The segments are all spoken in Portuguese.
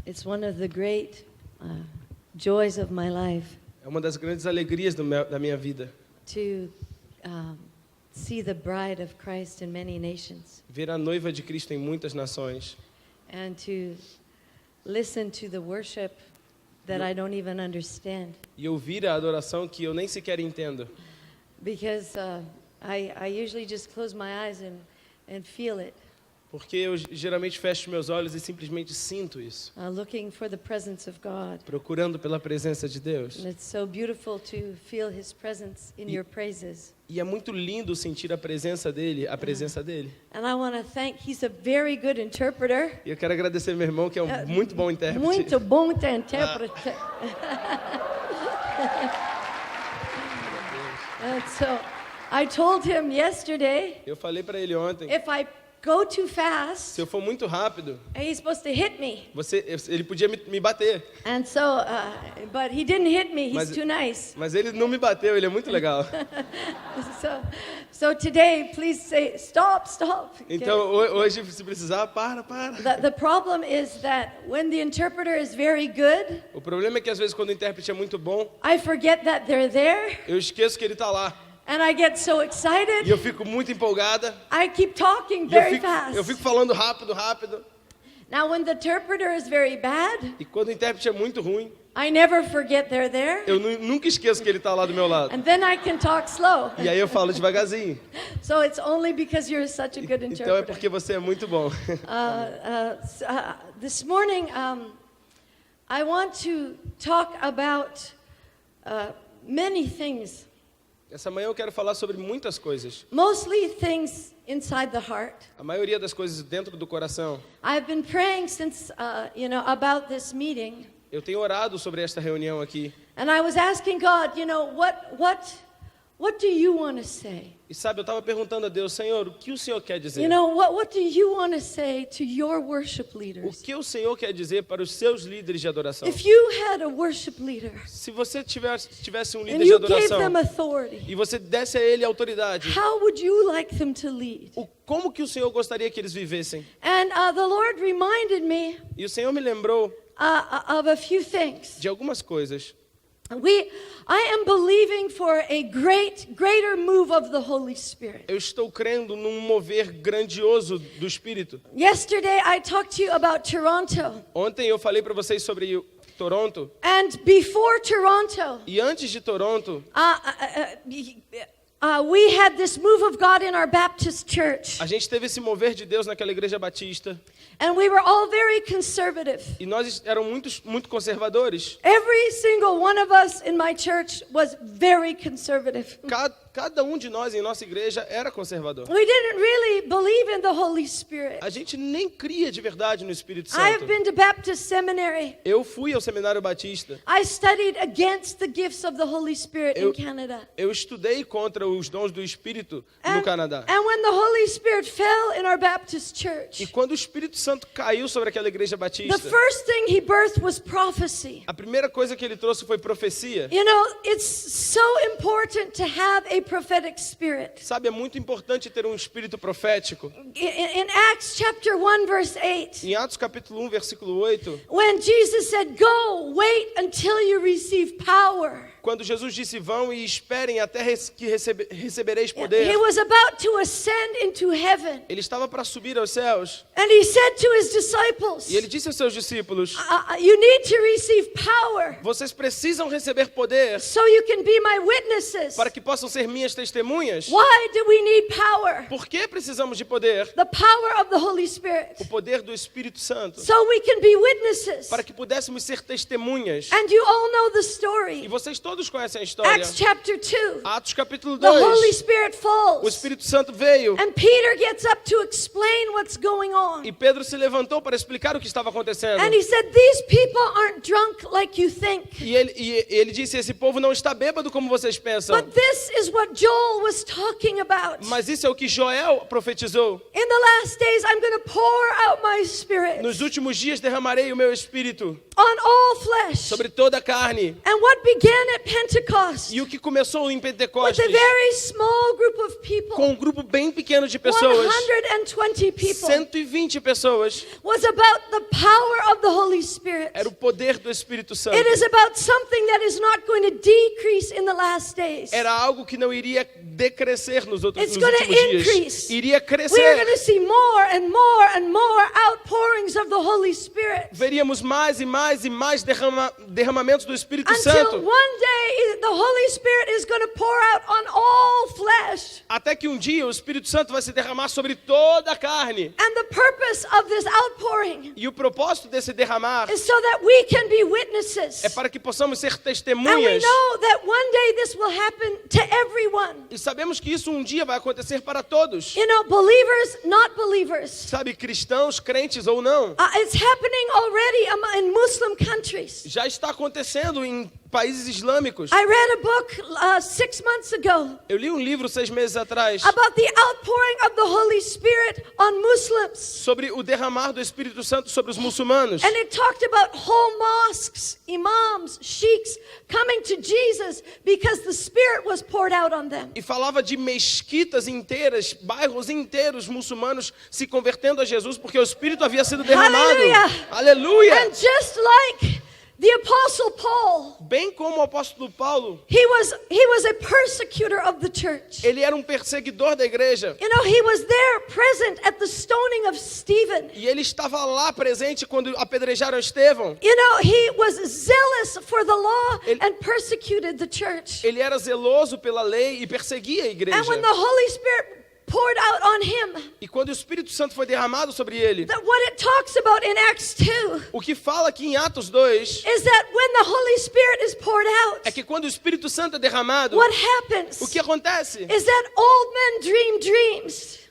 It's one of the great joys of my life É uma das grandes alegrias da minha vida. to see the bride of Christ in many nations Ver a noiva de Cristo em muitas nações. and to listen to the worship that I don't even understand. E ouvir a adoração que eu nem sequer entendo. Because I usually just close my eyes and feel it, Porque eu geralmente fecho meus olhos e simplesmente sinto isso. looking for the presence of God. Procurando pela presença de Deus. And it's so beautiful to feel His presence in your praises. E é muito lindo sentir a presença dele, And I want to thank, he's a very good interpreter. E eu quero agradecer meu irmão, que é muito bom intérprete. Muito bom intérprete. And so I told him yesterday, Eu falei para ele ontem, if I go too fast, se eu for muito rápido, he's supposed to hit me. ele podia me bater. And so, but he didn't hit me. He's Mas- too nice. Mas ele não me bateu, ele é muito legal. So today, please say stop. Okay? Então hoje, se precisar, para. The problem is that when the interpreter is very good, O problema é que às vezes quando o intérprete é muito bom, I forget that they're there, eu esqueço que ele está lá. and I get so E excited. eu fico muito empolgada. I keep talking E very fast. eu fico falando rápido. Now, when the interpreter is very bad, E quando o intérprete é muito ruim, I never forget they're there, eu nunca esqueço que ele está lá do meu lado. and then I can talk slow. E aí eu falo devagarzinho. So it's only because you're such a good Então é interpreter. porque você é muito bom. This morning, I want to talk about many things, Essa manhã eu quero falar sobre muitas coisas. mostly things inside the heart. A maioria das coisas dentro do coração. I've been praying since, about this meeting, Eu tenho orado sobre esta reunião aqui. and I was asking God, what do you want to say? E sabe, eu estava perguntando a Deus, Senhor, o que o Senhor quer dizer? What do you want to say to your worship O leaders? que o Senhor quer dizer para os seus líderes de adoração? If you had a worship leader Se você tivesse um and líder de you gave adoração them authority, e você desse a ele autoridade, how would you like them to lead? como que o Senhor gostaria que eles vivessem? And the Lord reminded me E o Senhor me lembrou of a few things. de algumas coisas. I am believing for a greater move of the Holy Spirit. Eu estou crendo num mover grandioso do Espírito. Yesterday I talked to you about Toronto. Ontem eu falei para vocês sobre Toronto. And before Toronto, E antes de Toronto, we had this move of God in our Baptist church. a gente teve esse mover de Deus naquela igreja batista. And we were all very conservative. E nós éramos muito conservadores. Every single one of us in my church was very conservative. Cada um de nós em nossa igreja era conservador. We didn't really believe in the Holy Spirit. A gente nem cria de verdade no Espírito I've Santo. been to Baptist seminary. Eu fui ao seminário batista. I studied against the gifts of the Holy Spirit in Eu- Canada. Eu estudei contra os dons do Espírito no Canadá. And when the Holy Spirit fell in our Baptist E church, quando o Espírito Santo caiu sobre aquela igreja the batista, first thing he birthed was prophecy. a primeira coisa que ele trouxe foi profecia. It's so important to have a prophetic spirit. Sabe, é muito importante ter um espírito profético. In Acts chapter 1 verse 8, Em Atos capítulo 1, versículo 8, when Jesus said, "Go, wait until you receive power." quando Jesus disse, vão e esperem até que recebereis poder, He was about to ascend into heaven. ele estava para subir aos céus. And he said to his disciples, E ele disse aos seus discípulos, you need to receive power vocês precisam receber poder so you can be my witnesses. para que possam ser minhas testemunhas. Why do we need power? Por que precisamos de poder? The power of the Holy Spirit. O poder do Espírito Santo. So we can be witnesses. Para que pudéssemos ser testemunhas. And you all know the E story. vocês todos conhecem a história. Acts chapter 2. Atos capítulo The Holy 2. Spirit O falls. Espírito Santo veio. And Peter gets up to explain what's going on. E Pedro se levantou para explicar o que estava acontecendo. And he said, these people aren't drunk like you think. E ele disse, esse povo não está bêbado como vocês pensam. But this is what Joel was talking about. Mas isso é o que Joel profetizou. In the last days, I'm going to pour out my spirit Nos últimos dias derramarei o meu espírito on all flesh. sobre toda a carne. And what began at Pentecost E o que começou em with Pentecostes, a very small group of people, com um grupo bem pequeno de pessoas, 120 people, 120 pessoas, was about the power of the Holy Holy Spirit. Era o poder do Espírito Santo. It is about something that is not going to decrease in the last days. Era algo que não iria decrescer nos It's últimos going to dias. increase. Iria We are going crescer. to see more and more and more outpourings of the Holy Spirit. Veríamos mais e mais e mais derramamentos do Espírito Until Santo. one day the Holy Spirit is going to pour out on all flesh. Até que um dia o Espírito Santo vai se derramar sobre toda a carne. And the purpose of this outpouring E o propósito desse derramar is so that we can be witnesses. é para que possamos ser And we testemunhas. know that one day this will happen to everyone. E sabemos que isso um dia vai acontecer para todos. You know, believers, not believers. Sabe, cristãos, crentes ou não. It's happening already in Muslim countries. Já está acontecendo em países islâmicos. I read a book 6 months ago Eu li um livro 6 meses atrás about the outpouring of the Holy Spirit on Muslims. sobre o derramar do Espírito Santo sobre os muçulmanos. And it talked about whole mosques, imams, sheikhs coming to Jesus because the Spirit was poured out on them. E falava de mesquitas inteiras, bairros inteiros muçulmanos se convertendo a Jesus porque o Espírito havia sido derramado. Hallelujah. Aleluia! And just like the Apostle Paul, Bem como o apóstolo Paulo, he was a persecutor of the church. ele era um perseguidor da igreja. You know, he was there present at the stoning of Stephen. E ele estava lá presente quando apedrejaram Estevão. You know, he was zealous for the law Ele- and persecuted the church. Ele era zeloso pela lei e perseguia a igreja. And when the Holy Spirit poured out on him, E quando o Espírito Santo foi derramado sobre ele, that what it talks about in Acts 2 o que fala aqui em Atos 2 is that when the Holy Spirit is poured out, é que quando o Espírito Santo é derramado, what happens o que acontece? is that old men dream dreams.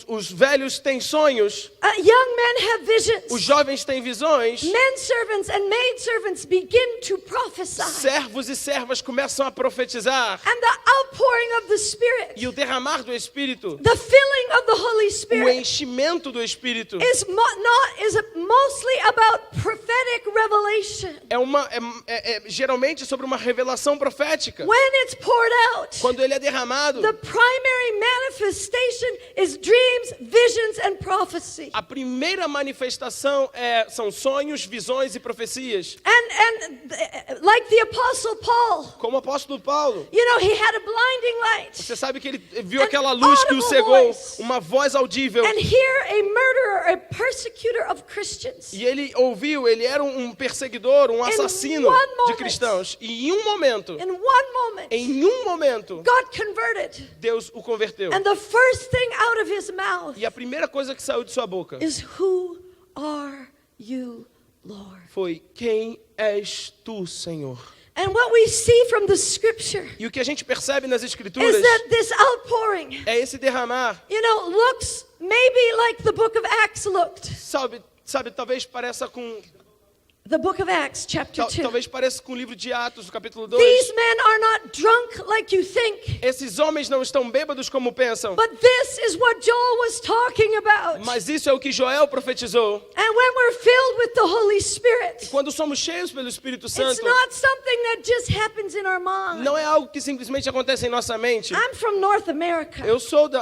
Os velhos têm sonhos, Young men have visions. os jovens têm visões, Men servants and maid servants begin to prophesy. servos e servas começam a profetizar. And the outpouring of the Spirit, E o derramar do Espírito, the filling of the Holy o Spirit, enchimento do Espírito, is mostly about prophetic revelation. é geralmente sobre uma revelação profética. When it's poured out, Quando ele é derramado, the primary manifestation is dreams, visions, and prophecy. a primeira manifestação são sonhos, visões e profecias. And like the Apostle Paul, Como o apóstolo Paulo, you know, he had a blinding light. você sabe que ele viu An aquela luz que o audible cegou, voice. uma voz audível. And here a murderer, a persecutor of Christians. E ele ouviu, ele era um perseguidor, um assassino one de moment. cristãos. E em um momento, In one moment, God converted. Deus o converteu. And the first thing out of his mouth E a primeira coisa que saiu de sua boca is, "Who are you, Lord?" foi: quem és tu, Senhor? And what we see from the scripture E o que a gente percebe nas escrituras is that this outpouring, é esse derramar. you know, looks maybe like the book of Acts looked. Sabe, talvez pareça com The book of Acts, chapter 2. talvez pareça com o livro de Atos, do capítulo 2. These men are not drunk like you think, Esses homens não estão bêbados como pensam. but this is what Joel was talking about. Mas isso é o que Joel profetizou. And when we're filled with the Holy Spirit, Quando somos cheios pelo Espírito it's Santo, not something that just happens in our mind. não é algo que simplesmente acontece em nossa mente. I'm from North America. Eu sou dos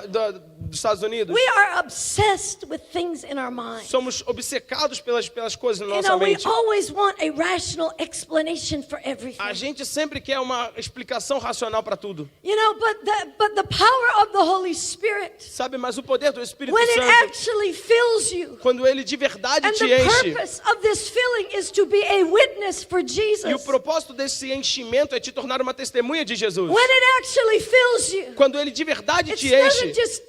Estados Unidos. We are obsessed with things in our mind. Somos obcecados pelas coisas na You nossa know, we mente. always want a rational explanation for everything. A gente sempre quer uma explicação racional para tudo. You know, but the power of the Holy Spirit, Sabe, mas o poder do Espírito when it Santo, actually fills you, quando ele de verdade and te the enche, purpose of this filling is to be a witness for e o Jesus. propósito desse enchimento é te tornar uma testemunha de Jesus. When it actually fills you, Quando ele de verdade it te doesn't enche, just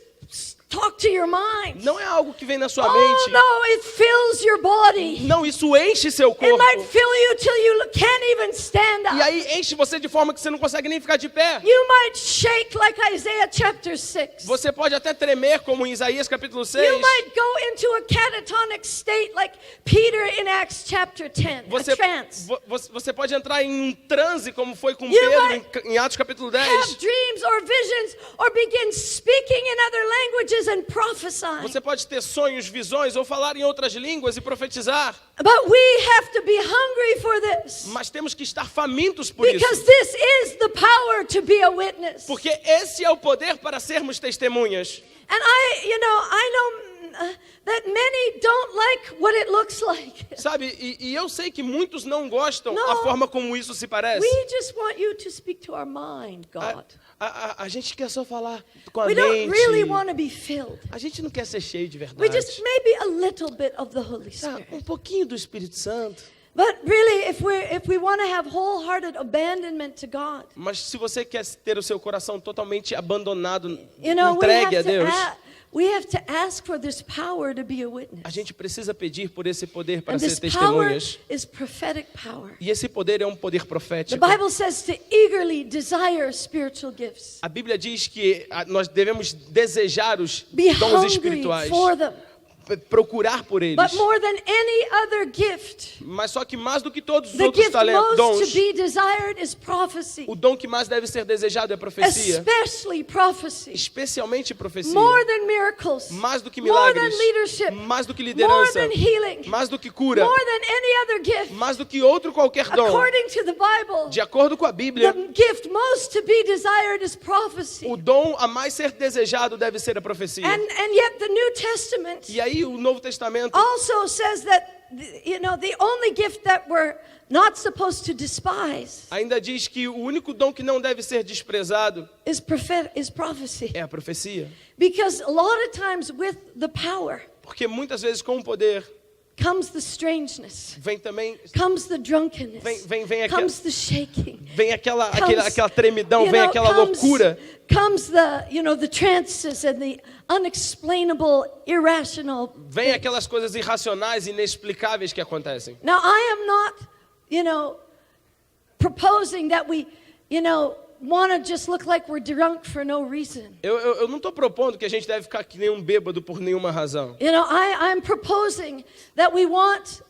talk to your mind. não é algo que vem na sua Oh mente. no, it fills your body. Não, isso enche seu It corpo. might fill you till you can't even stand E up. aí enche você de forma que você não consegue nem ficar de pé. You might shake like Isaiah chapter 6. Você pode até tremer como em Isaías capítulo 6. You might go into a catatonic state like Peter in Acts chapter 10, a trance. Você pode entrar em um transe como foi com You Pedro em Atos capítulo Have 10. dreams or visions or begin speaking in other languages and prophesying. Você pode ter sonhos, visões ou falar em outras línguas e profetizar. But we have to be hungry for this. Mas temos que estar famintos por Because isso. this is the power to be a witness. Porque esse é o poder para sermos testemunhas. And I know that many don't like what it looks like. Sabe, e eu sei que muitos não gostam No. a forma como isso se parece. We just want you to speak to our mind, God. A gente quer só falar com a We don't really mente. want to be filled. A gente não quer ser cheio de We verdade. just maybe a little bit of the Holy Spirit. Um pouquinho do Espírito Santo. But really, if we want to have wholehearted abandonment to God, Mas se você quer ter o seu coração totalmente abandonado, you know, entregue a Deus, we have to ask for this power to be a witness. a gente precisa pedir por esse poder para And ser this power testemunhas. is prophetic power. E esse poder é um poder The profético. Bible says to eagerly desire spiritual gifts. A Bíblia diz que nós devemos desejar os Be dons hungry espirituais, for them. procurar por eles. But more than any other gift, Mas só que mais do que todos os the outros gift most dons, to be desired is prophecy. o dom que mais deve ser desejado é profecia, Especially prophecy. especialmente profecia. More than miracles. Mais do que More than milagres, leadership. mais do que More liderança, than healing. mais do que cura, More than any other gift. mais do que outro qualquer dom. According to the Bible, De acordo com a Bíblia, the gift most to be desired is prophecy. o dom a mais ser desejado deve ser a profecia. And yet the New Testament E aí o Novo Testamento also says that, you know, the only gift that we're not supposed to despise ainda diz que o único dom que não deve ser desprezado is prophecy. é a profecia. Because a lot of times with the power Porque muitas vezes com o poder comes the strangeness, vem também comes the drunkenness, vem aquela, comes the shaking, vem aquela comes, aquela tremidão, you vem know, aquela loucura, comes the, you know, the trances and the unexplainable, irrational. vem aquelas coisas irracionais, inexplicáveis que acontecem. Now I am not, you know, proposing that we, you know, want to just look like we're drunk for no reason. Eu não estou propondo que a gente deve ficar que nem um bêbado por nenhuma razão. You know, I'm proposing that we want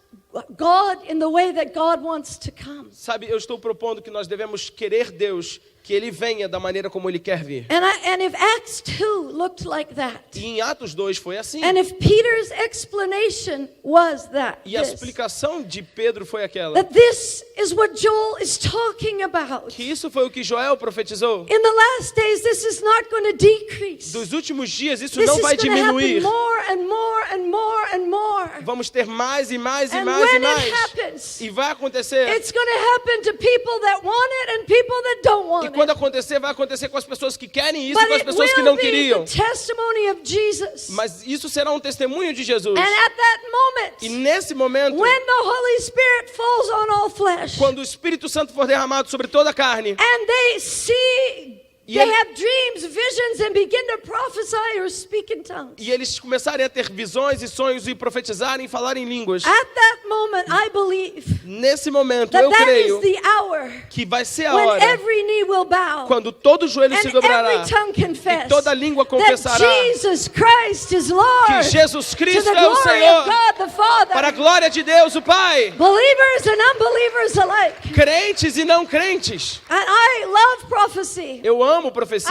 God in the way that God wants to come. Sabe, eu estou propondo que nós devemos querer Deus, que Ele venha da maneira como Ele quer vir. And if Acts 2 looked like that, E em Atos 2 foi assim. and if Peter's explanation was that, E a explicação de Pedro foi aquela. that this is what Joel is talking about. Que isso foi o que Joel profetizou. In the last days, this is not going to decrease. Dos últimos dias isso This não is vai going to happen diminuir. more and more and more and more. Vamos ter mais e mais e And mais e when it mais. happens, E vai acontecer. it's going to happen to people that want it and people that don't E want quando it. acontecer, vai acontecer com as pessoas que querem isso But e com as it pessoas que will não be queriam. the testimony of Jesus. Mas isso será um testemunho de Jesus. And at that E moment, nesse momento, when the Holy Spirit falls on all flesh, quando o Espírito Santo for derramado sobre toda a carne, and they see, E they ele- have dreams, visions, and begin to prophesy or speak in tongues. e eles começarem a ter visões e sonhos e profetizarem e falar em línguas, At that moment, I believe nesse momento that eu that creio is the hour que vai ser a when hora every knee will bow quando todo joelho se and dobrará every tongue confess e toda língua that confessará Jesus Christ is Lord, que Jesus to Cristo the é o glory Senhor, of God the Father. para a glória de Deus o Pai, Believers and unbelievers alike. crentes e não crentes. And I love prophecy. Eu amo I profecia.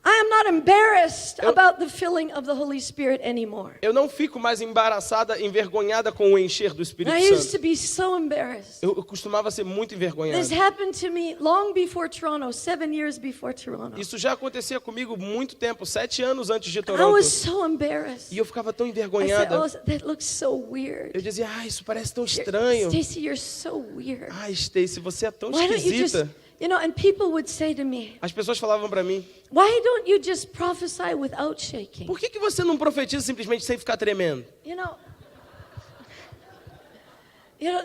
am not embarrassed about the filling of the Holy Spirit anymore. Eu não fico mais embaraçada, envergonhada com o encher do Espírito I used Santo. to be so embarrassed. Eu costumava ser muito envergonhado. This happened to me long before Toronto, 7 years before Toronto. Isso já acontecia comigo muito tempo, 7 anos antes de I Toronto. was so embarrassed. E eu ficava tão I said, envergonhada. oh, that looks so weird. Eu dizia, isso parece tão estranho. Stacy, you're so weird. Stacy, você é tão Why don't you just, esquisita. you know, and people would say to me, As pessoas falavam pra mim, why don't you just prophesy without shaking? por que você não profetiza simplesmente sem ficar tremendo? You know,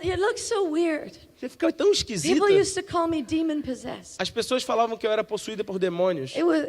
you look so weird. Você fica tão esquisita. People used to call me demon possessed. As pessoas falavam que eu era possuída por demônios. It was,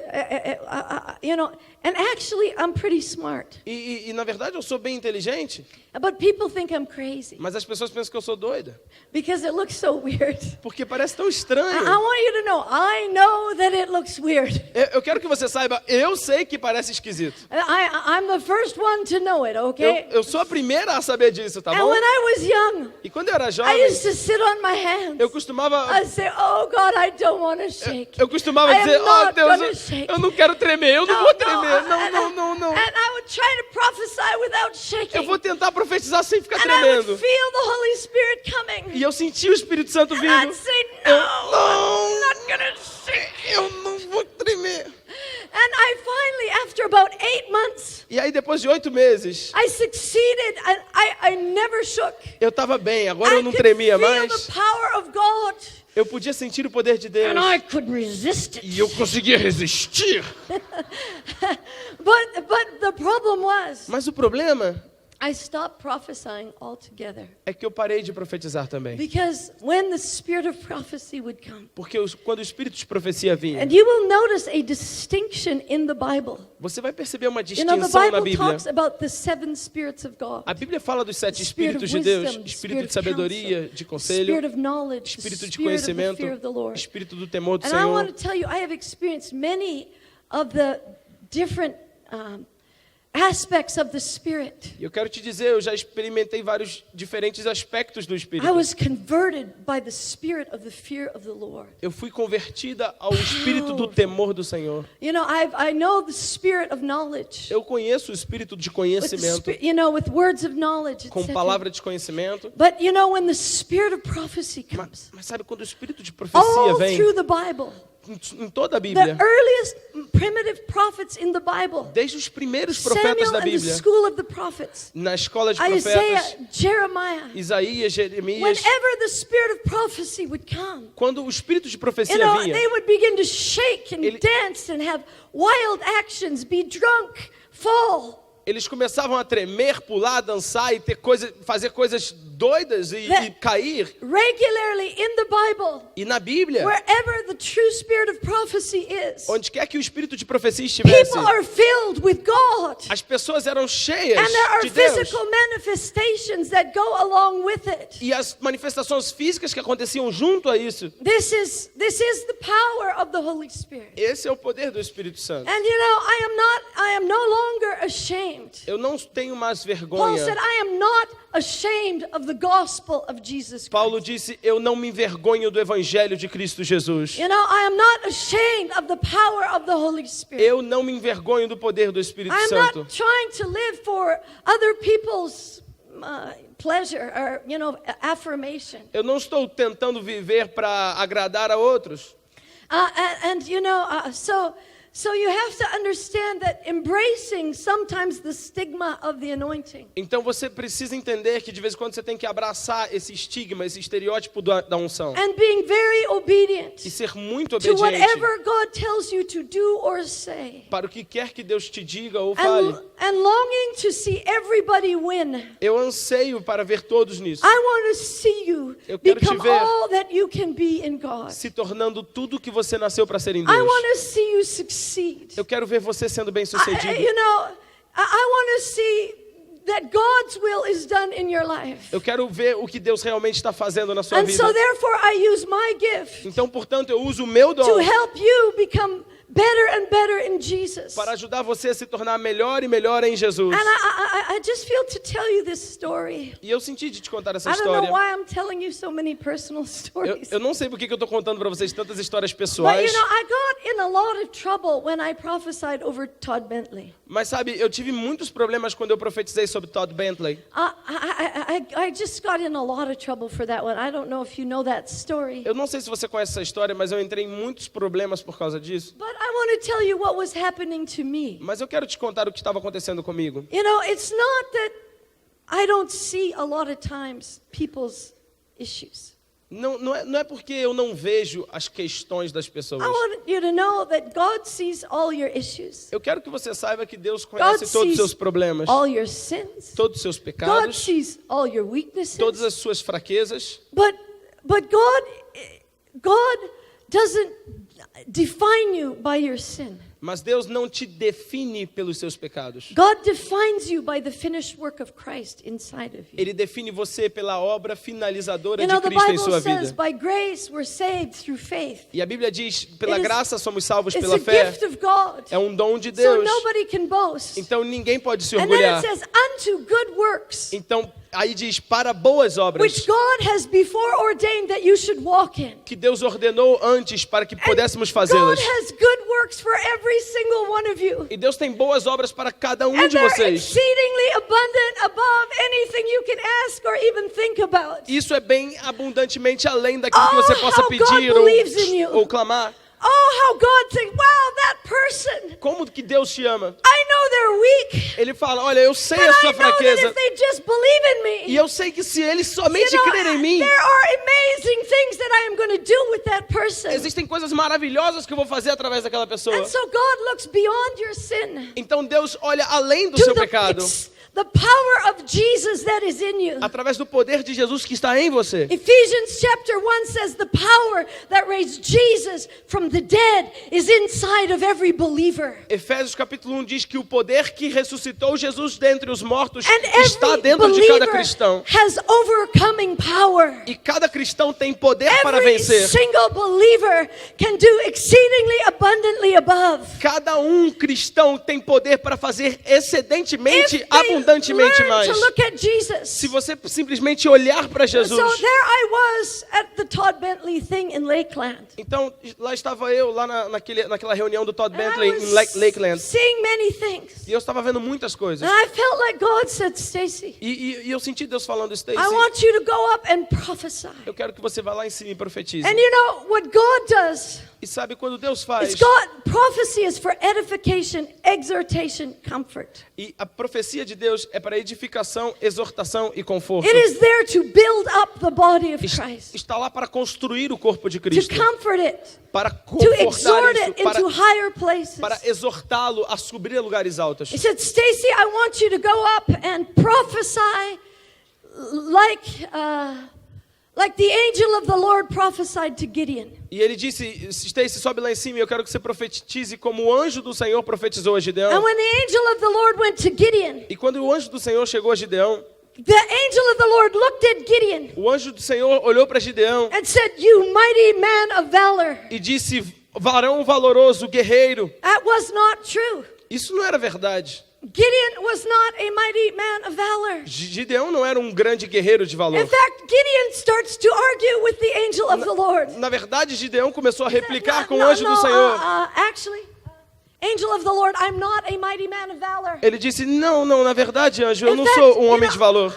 you know, and actually I'm pretty smart. E na verdade eu sou bem inteligente, But people think I'm crazy mas as pessoas pensam que eu sou doida. because it looks so weird. Porque parece tão I estranho. want you to know, I know that it looks weird. Eu quero que você saiba, eu sei que parece esquisito. I'm the first one to know it, okay? Eu sou a primeira a saber disso, tá And bom? when I was young, E quando eu era I jovem, used to sit on my hands. eu costumava I'd say, oh God, I don't want to shake. eu costumava I am dizer, not Deus, gonna shake. eu não quero tremer, eu não No, vou no, tremer. Não. And I would try to prophesy without shaking. Eu vou tentar profetizar sem ficar And I would tremendo. feel the Holy Spirit coming. E eu senti o Espírito Santo And vindo. I'd say, no, não. I'm not gonna shake. Eu não vou tremer. And I finally, after about 8 months, E aí depois de 8 meses, I succeeded and I never shook. eu estava bem, agora eu I não could tremia feel mais. the power of God. Eu podia sentir o poder de Deus. And I could resist it. E eu conseguia resistir. But the problem was, Mas o problema I stopped prophesying altogether. é que eu parei de profetizar também. Because when the spirit of prophecy would come, Porque quando o espírito de profecia vinha, and you will notice a distinction in the Bible. você vai perceber uma You know, the distinção na Bible Bíblia. talks about the 7 spirits of God. A Bíblia fala dos 7 Spirit of espíritos de Deus: wisdom, espírito spirit de of sabedoria, counsel, de conselho, spirit of knowledge, the espírito de spirit of the conhecimento, fear of the Lord. espírito do temor do And I want to Senhor. tell you, I have experienced many of the different aspects of the Spirit. E eu quero te dizer, eu já experimentei vários diferentes aspectos do espírito. I was converted by the spirit of the fear of the Lord. Eu fui convertida ao espírito do temor do Senhor. You know, I know the spirit of knowledge. Eu conheço o espírito de With the conhecimento, you know, with words of knowledge, com etc. palavra de conhecimento. But you know, when the spirit of prophecy comes, Mas sabe, quando o espírito de profecia all vem, through the Bible, em toda a the Bíblia, earliest primitive prophets in the Bible, desde os primeiros profetas Samuel da and the Bíblia, school of the prophets, na escola de Isaiah, profetas, Jeremiah, Isaías, Jeremias, whenever the spirit of prophecy would come, quando o espírito de you profecia know, vinha, they would begin to shake and Ele- dance and have wild actions, be drunk, fall. eles começavam a tremer, pular, dançar e fazer coisas doidas e cair. Regularly in the Bible, E na Bíblia, wherever the true spirit of prophecy is, onde quer que o espírito de profecia estivesse, people are filled with God. as pessoas eram cheias And there are de Deus. physical manifestations that go along with it. E as manifestações físicas que aconteciam junto a isso. This is the power of the Holy Spirit. Esse é o poder do Espírito Santo. And you know, I am no longer ashamed. Eu não tenho mais Paul vergonha. said, I am not ashamed of the gospel of Jesus Christ. Paulo disse, eu não me envergonho do evangelho de Cristo Jesus. You know, I am not ashamed of the power of the Holy Spirit. Eu não me envergonho do poder do Espírito I am Santo. not trying to live for other people's pleasure or, you know, affirmation. Eu não estou tentando viver para agradar a outros. And you know, so you have to understand that embracing sometimes the stigma of the anointing. Então você precisa entender que de vez em quando você tem que abraçar esse estigma, esse estereótipo da unção. And being very obedient E ser muito to obediente whatever God tells you to do or say. para o que quer que Deus te diga ou fale. And longing to see everybody win. Eu anseio para ver todos nisso, I want to see you Eu quero te become ver all that you can be in God. se tornando tudo que você nasceu para ser em I Deus. want to see you succeed. Eu quero ver você sendo bem-sucedido. You know, I want to see that God's will is done in your life. Eu quero ver o que Deus realmente está fazendo na sua And vida. so therefore I use my gift Então, portanto, eu uso o meu to dom help you become better and better in Jesus. para ajudar você a se tornar melhor e melhor em Jesus. And I just feel to tell you this story. E eu senti de te contar essa I don't know história. why I'm telling you so many personal stories. Eu não sei por que eu estou contando para vocês tantas histórias But pessoais. you know, I got in a lot of trouble when I prophesied over Todd Bentley. Mas sabe, eu tive muitos problemas quando eu profetizei sobre Todd Bentley. I just got in a lot of trouble for that one. I don't know if you know that story. Eu não sei se você conhece essa história, mas eu entrei em muitos problemas por causa disso. But I want to tell you what was happening to me. Mas eu quero te contar o que estava acontecendo comigo. You know, it's not that I don't see a lot of times people's issues. Não é porque eu não vejo as questões das pessoas. I want you to know that God sees all your issues. Eu quero que você saiba que Deus God conhece todos os sees seus problemas, all your sins. todos os seus God pecados, sees all your weaknesses. todas as suas fraquezas. But God doesn't define you by your sin. Mas Deus não te define pelos seus pecados. God defines you by the finished work of Christ inside of you. Ele define você pela obra finalizadora You de know, the Cristo em Bible sua says, vida. by grace we're saved through faith. E a Bíblia diz, pela It is- graça somos salvos It's pela a fé. gift of God. É um dom de So Deus. nobody can boast. Então ninguém pode se And then orgulhar. it says, unto good works, Então aí diz, para boas which obras, God has before ordained that you should walk in. que Deus ordenou antes para que pudéssemos God fazê-las. has good works for every single one of you. E Deus tem boas obras para cada um And de they're vocês. exceedingly abundant above anything you can ask or even think about. Isso é bem abundantemente além daquilo que Oh, você possa how God pedir believes in you. ou clamar. Oh, how God thinks, wow, that person, Como que Deus te ama? I know they're weak, Ele fala, olha, eu sei but a I sua know that fraqueza. if they just believe in me, E eu sei que se eles somente crerem em mim, there are amazing things that I am going to do with that person. existem coisas maravilhosas que eu vou fazer através daquela pessoa. And so God looks beyond your sin Então Deus olha além do to seu pecado, it's the power of Jesus that is in you. através do poder de Jesus que está em você. Ephesians chapter 1 says the power that raised Jesus from the dead is inside of every believer. Efésios capítulo 1 diz que o poder que ressuscitou Jesus dentre os mortos And está every dentro de cada believer cristão. has overcoming power. E cada cristão tem poder para Every vencer. single believer can do exceedingly abundantly above. Cada cristão tem poder para fazer If excedentemente, they abundantemente learn mais. to look at Jesus. Se você simplesmente olhar para So Jesus. there I was at the Todd Bentley thing in Lakeland. Então, lá estava eu, lá naquela reunião do Todd And Bentley I em was Lakeland. seeing many things. E eu estava vendo muitas coisas. And I felt like God said, Stacy, E eu senti Deus falando, Stacy, I want you to go up and prophesy. eu quero que você vá lá em cima e profetize. And you know what God does? E sabe quando Deus faz? Prophecy is for edification, exhortation, comfort. E a profecia de Deus é para edificação, exortação e conforto. It is there to build up the body of Christ, Está lá para construir o corpo de to Cristo, comfort it, para to confortar exhort isso, it into higher places. para exortá-lo a subir a lugares altos. He said, Stacy, I want you to go up and prophesy like the angel of the Lord prophesied to Gideon. E ele disse, Stacy, sobe lá em cima e eu quero que você profetize como o anjo do Senhor profetizou a Gideão. And when the angel of the Lord went to Gideon, E quando o anjo do Senhor chegou a Gideão, the angel of the Lord looked at Gideon o anjo do Senhor olhou para Gideão and said, You mighty man of valor. e disse, varão valoroso, guerreiro. That was not true. Isso não era verdade. Gideon was not a mighty man of valor. Gideão não era um grande guerreiro de valor. In fact, Gideon starts to argue with the angel of the Lord. Na verdade, Gideão começou a replicar com o anjo do Senhor. Actually, angel of the Lord, I'm not a mighty man of valor. Ele disse, não, na verdade, anjo, eu In não fact, sou um you homem know, de valor.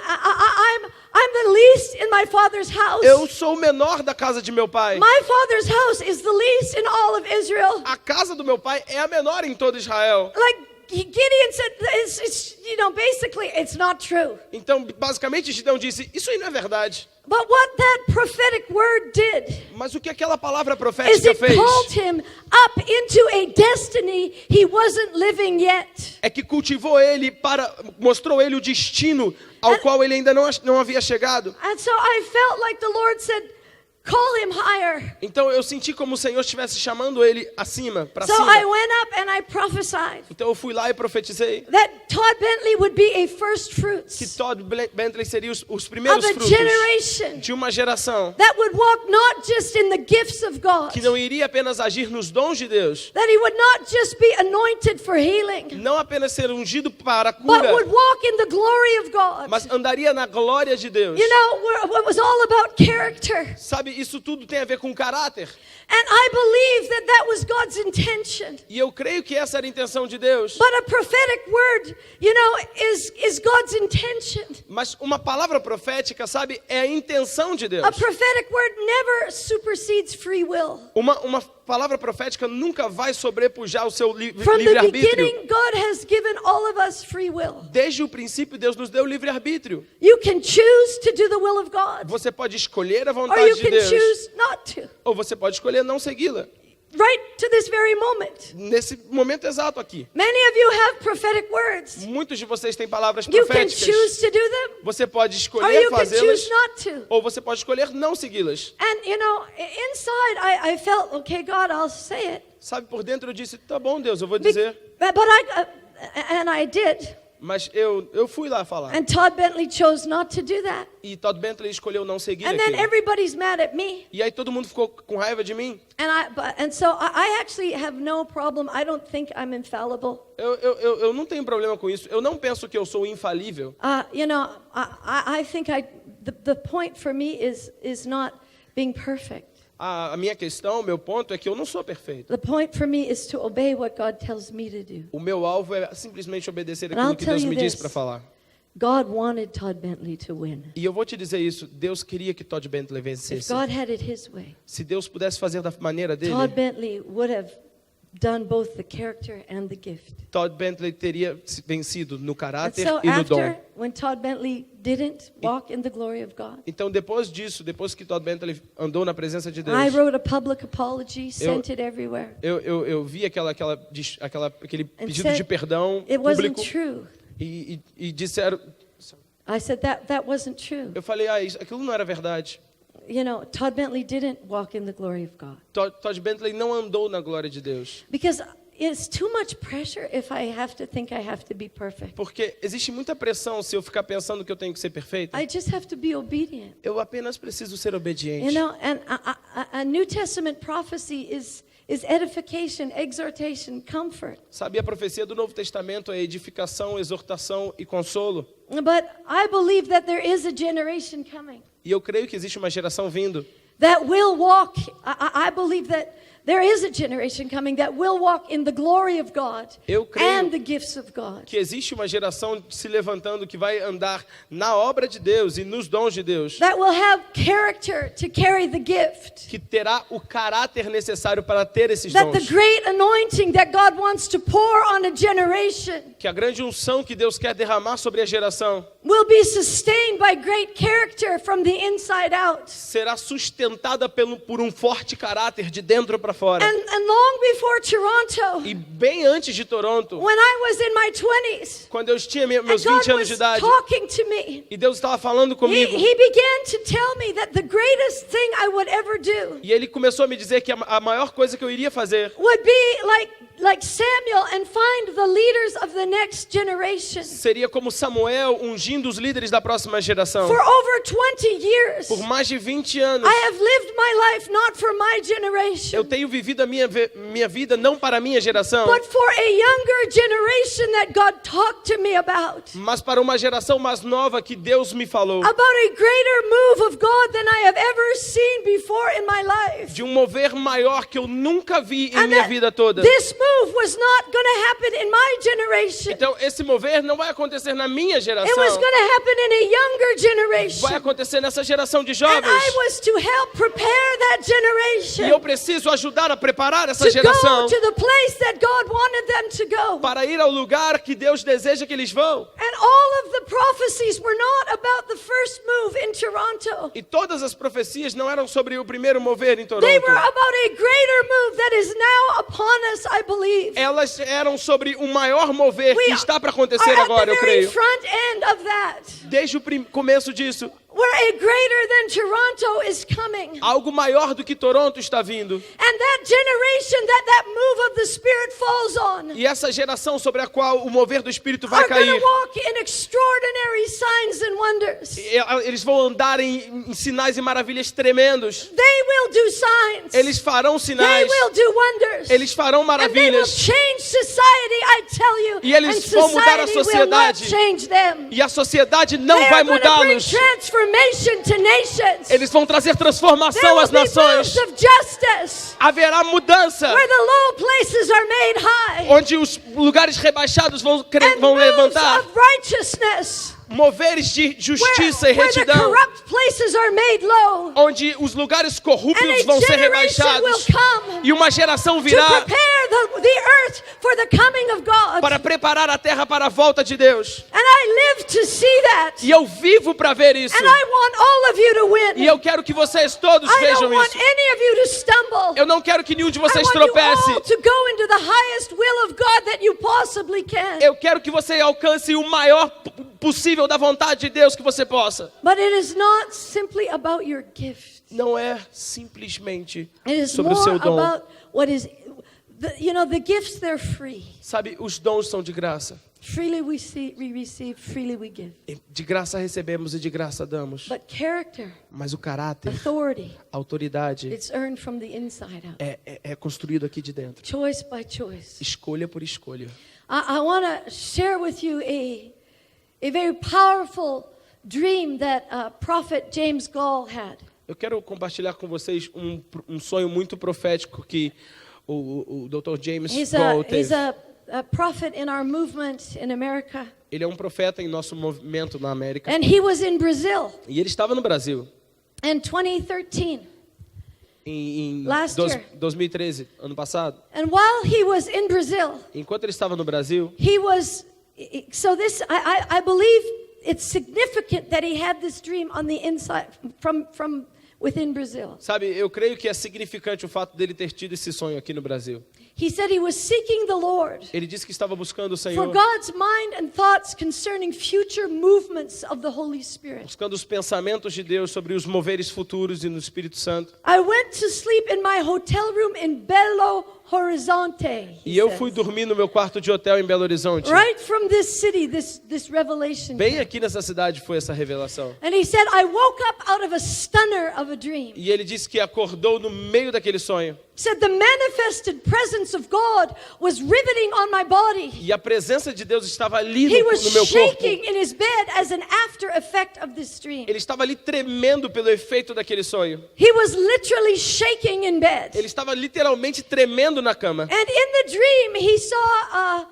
I'm the least in my father's house. Eu sou o menor da casa de meu pai. My father's house is the least in all of Israel. A casa do meu pai é a menor em todo Israel. Like Gideon said, basically, it's not true. Então, basicamente, Gideão disse, isso aí não é verdade. But what that prophetic word did Mas o que aquela palavra is profética it fez called him up into a destiny he wasn't living yet. é que cultivou ele mostrou ele o destino ao qual ele ainda não havia chegado. And so I felt like the Lord said, call him higher. Então eu senti como o Senhor estivesse chamando ele acima, para So cima. I went up and I prophesied Então eu fui lá e profetizei that Todd Bentley would be a first que fruits Todd Bentley seria os of primeiros a frutos generation de uma geração that would walk not just in the gifts of God, que não iria apenas agir nos dons de Deus, that he would not just be anointed for healing, não apenas ser ungido para a but cura, would walk in the glory of God. mas andaria na glória de Deus. You know, it was all about character. Sabe, isso tudo tem a ver com caráter. And I believe that was God's intention. E eu creio que essa era a intenção de Deus. But a prophetic word, you know, is God's intention. Mas uma palavra profética, sabe, é a intenção de Deus. A prophetic word never supersedes free will. Uma palavra profética nunca vai sobrepujar o seu From the livre-arbítrio. beginning, God has given all of us free will. Desde o princípio, Deus nos deu livre-arbítrio. You can choose to do the will of God, Você pode escolher a or vontade you de can Deus, choose not to. ou você pode escolher não segui-la. Right to this very moment. Nesse momento exato aqui. Many of you have prophetic words. Muitos de vocês têm palavras You can proféticas. choose to do them, Você pode or escolher you can fazê-las, choose not to. ou você pode escolher não segui-las. And you know, inside I felt, okay, God, I'll say it. Sabe, por dentro eu disse, tá bom, Deus, eu vou dizer. And I did. Mas eu fui lá falar. And Todd Bentley chose not to do that. E Todd Bentley escolheu não seguir And then aquilo. everybody's mad at me. E aí todo mundo ficou com raiva de mim. And so I actually have no problem. I don't think I'm infallible. Eu não tenho problema com isso. Eu não penso que eu sou infalível. You know, I think the point for me is not being perfect. A minha questão, o meu ponto é que eu não sou perfeito. The point for me is to obey what God tells me to do. O meu alvo é simplesmente obedecer And I'll aquilo que tell Deus you me diz this. para falar. God wanted Todd Bentley to win. E eu vou te dizer isso, Deus queria que Todd Bentley If vencesse. God had it his way, Se Deus pudesse fazer da maneira dele, Todd Bentley would have done both the character and the gift. Todd Bentley teria vencido no And caráter so e no dom. after, when Todd Bentley didn't walk in the glory of God, Então, depois disso, depois que Todd Bentley andou na presença de Deus, I wrote a public apology, sent it everywhere. eu vi aquele And pedido said de perdão it wasn't público true. e disseram, I said that wasn't true. eu falei, aquilo não era verdade. You know, Todd Bentley didn't walk in the glory of God. Todd Bentley não andou na glória de Deus. Because it's too much pressure if I have to think I have to be perfect. Porque existe muita pressão se eu ficar pensando que eu tenho que ser perfeito. I just have to be obedient. Eu apenas preciso ser obediente. You know, and a New Testament prophecy is edification, exhortation, comfort. Sabe, a profecia do Novo Testamento é edificação, exortação e consolo. But I believe that there is a generation coming E eu creio que existe uma geração vindo that will walk. I believe that there is a generation coming that will walk in the glory of God Eu creio and the gifts of God. que existe uma geração se levantando que vai andar na obra de Deus e nos dons de Deus, That will have character to carry the gift. que terá o caráter necessário para ter esses That the dons. great anointing that God wants to pour on a generation Que a grande unção que Deus quer derramar sobre a geração will be sustained by great character from the inside out. será sustentada por um forte caráter de dentro para fora. And long before Toronto, E bem antes de Toronto, when I was in my 20s, quando eu tinha and meus God 20 anos was de idade, talking to me, e Deus estava falando comigo, he began to tell me that the greatest thing I would ever do e Ele começou a me dizer que a maior coisa que eu iria fazer would be like Samuel and find the leaders of the next generation. seria como Samuel ungindo os líderes da próxima geração. For over 20 years, Por mais de 20 anos, I have lived my life not for my eu generation, tenho vivido a minha vida não para a minha geração, but for a younger generation that God talked to me about. mas para uma geração mais nova que Deus me falou. About a greater move of God than I have ever seen before in my life. De um mover maior que eu nunca vi em And minha that vida toda. this move was not going to happen in my generation. Então, esse mover não vai acontecer na minha It was geração. going to happen in a younger generation. Vai acontecer nessa geração de And jovens. I was to help prepare that generation E eu preciso ajudar a preparar essa to geração go to the place that God wanted them to go. para ir ao lugar que Deus deseja que eles vão. And all of the prophecies were not about the first move in Toronto. E todas as profecias não eram sobre o primeiro mover em They were Toronto. about a greater move that is now upon us, I believe. Elas eram sobre o maior mover We que está para acontecer are at agora, the eu very creio. front end of that, Desde o começo disso, where a greater than Toronto is coming. algo maior do que Toronto está vindo. And that generation that move of the Spirit falls on E essa geração sobre a qual o mover do Espírito vai are going cair, to walk in extraordinary signs and wonders. eles vão andar em sinais e maravilhas tremendos. They will do signs. Eles farão They sinais. will do wonders. Eles farão And they will maravilhas. change society, I tell you. E eles and vão mudar a society will not sociedade. change them. E a sociedade não They vai are going to bring mudá-los. transformation to nations. Eles vão trazer There transformação will às be moves nações. of justice Haverá mudança, where the low places are made high. onde os lugares rebaixados vão And vão moves levantar. of righteousness Moveres de justiça e where the retidão, corrupt places are made low. onde os lugares And corruptos a vão ser generation will rebaixados. come E uma geração to virá prepare the earth for the coming of God. para preparar a terra para a volta de Deus. And I live to see that. E eu vivo para ver isso. And I want all of you to win. E eu quero que vocês todos I vejam don't want isso. any of you to stumble. Eu não quero que nenhum de I vocês want you all tropece. to go into the highest will of God that you possibly can. Eu quero que você alcance o maior possível da vontade de Deus que você possa. But it is not simply about your gift. Não é simplesmente It is sobre o more seu dom. about what is, the gifts, they're free. Sabe, os dons são de graça. Freely we receive, freely we give. De graça recebemos e de graça damos. But character, Mas o caráter, authority, a autoridade it's earned from the inside out. é construído aqui de dentro. Choice by choice. Escolha por escolha. I want to share with you a very powerful dream that Prophet James Gall had. Eu quero compartilhar com vocês um sonho muito profético que o Dr. James He's Gall teve. a prophet in our movement in America. Ele é um profeta em nosso movimento na América. And he was in Brazil E ele estava no Brasil in 2013. em Last year. 2013, ano passado. And while he was in Brazil, Enquanto ele estava no Brasil, he was, so this, I believe it's significant that he had this dream on the inside, from within Brazil. sabe, eu creio que é significante o fato dele ter tido esse sonho aqui no Brasil. He said he was seeking the Lord Ele disse que estava buscando o for Senhor, God's mind and thoughts concerning future movements of the Holy Spirit. buscando os pensamentos de Deus sobre os moveres futuros e no Espírito Santo. I went to sleep in my hotel room in Belo Horizonte. E he eu says. fui dormir no meu quarto de hotel em Belo Horizonte. Right from this city, this revelation. Bem came. aqui nessa cidade foi essa revelação. And he said, I woke up out of a stunner of a dream. E ele disse que acordou no meio daquele sonho. Said the manifested presence of God was riveting on my body. E a presença de Deus estava ali He no was meu corpo. shaking in his bed as an after effect of this dream. Ele estava ali tremendo pelo efeito daquele sonho. He was literally shaking in bed. Ele estava literalmente tremendo na cama. And in the dream, he saw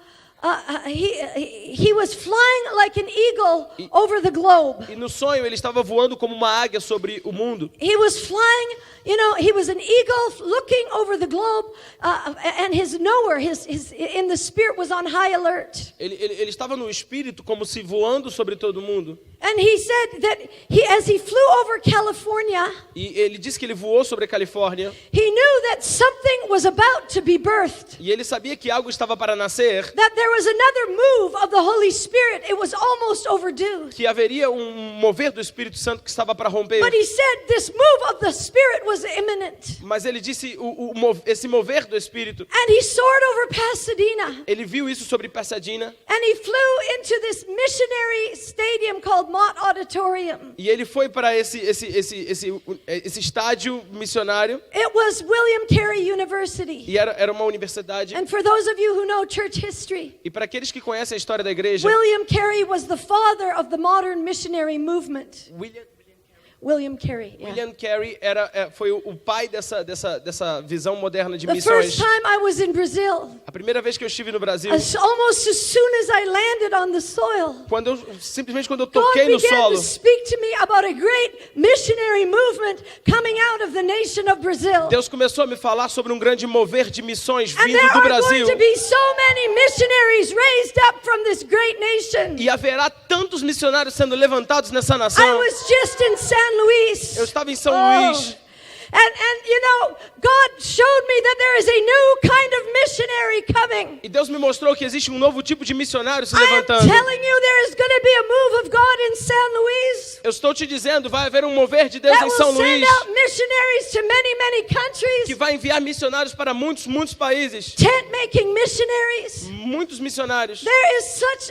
he was flying like an eagle over the globe. E no sonho ele estava voando como uma águia sobre o mundo. He was flying, he was an eagle looking over the globe, and his knower, his in the spirit was on high alert. Ele estava no espírito como se voando sobre todo mundo. And he said that as he flew over California, E ele disse que ele voou sobre a Califórnia. he knew that something was about to be birthed. E ele sabia que algo estava para nascer. That there was another move of the Holy Spirit. It was almost overdue. Que haveria um mover do Espírito Santo que estava para romper. But he said this move of the Spirit was imminent. Mas ele disse esse mover do Espírito. And he soared over Pasadena. Ele viu isso sobre Pasadena. And he flew into this missionary stadium called Mott Auditorium. E ele foi para esse estádio missionário. It was William Carey University. E era uma universidade. And for those of you who know church history, E para aqueles que conhecem a história da igreja, William Carey was the father of the modern missionary movement. William Carey. Yeah. William Carey foi o pai dessa visão moderna de The missões. first time I was in Brazil, A primeira vez que eu estive no Brasil, almost as soon as I landed on the soil, simplesmente quando eu God toquei no began solo, to speak to me about a great missionary movement coming out of the nation of Brazil. Deus começou a me falar sobre um grande mover de missões And vindo there do are Brasil. going to be so many missionaries raised up from this great nation. E haverá tantos missionários sendo levantados nessa I nação. was just in San Luis. Eu estava em São Luís. And God showed me that there is a new kind of missionary coming. E Deus me mostrou que existe um novo tipo de missionário se I am levantando. telling you, there is going to be a move of God in San Luis Eu estou te dizendo, vai haver um mover de Deus that em will São send Luís, out missionaries to many, many que countries, vai enviar missionários para muitos países. tent-making missionaries. Muitos missionários. There is such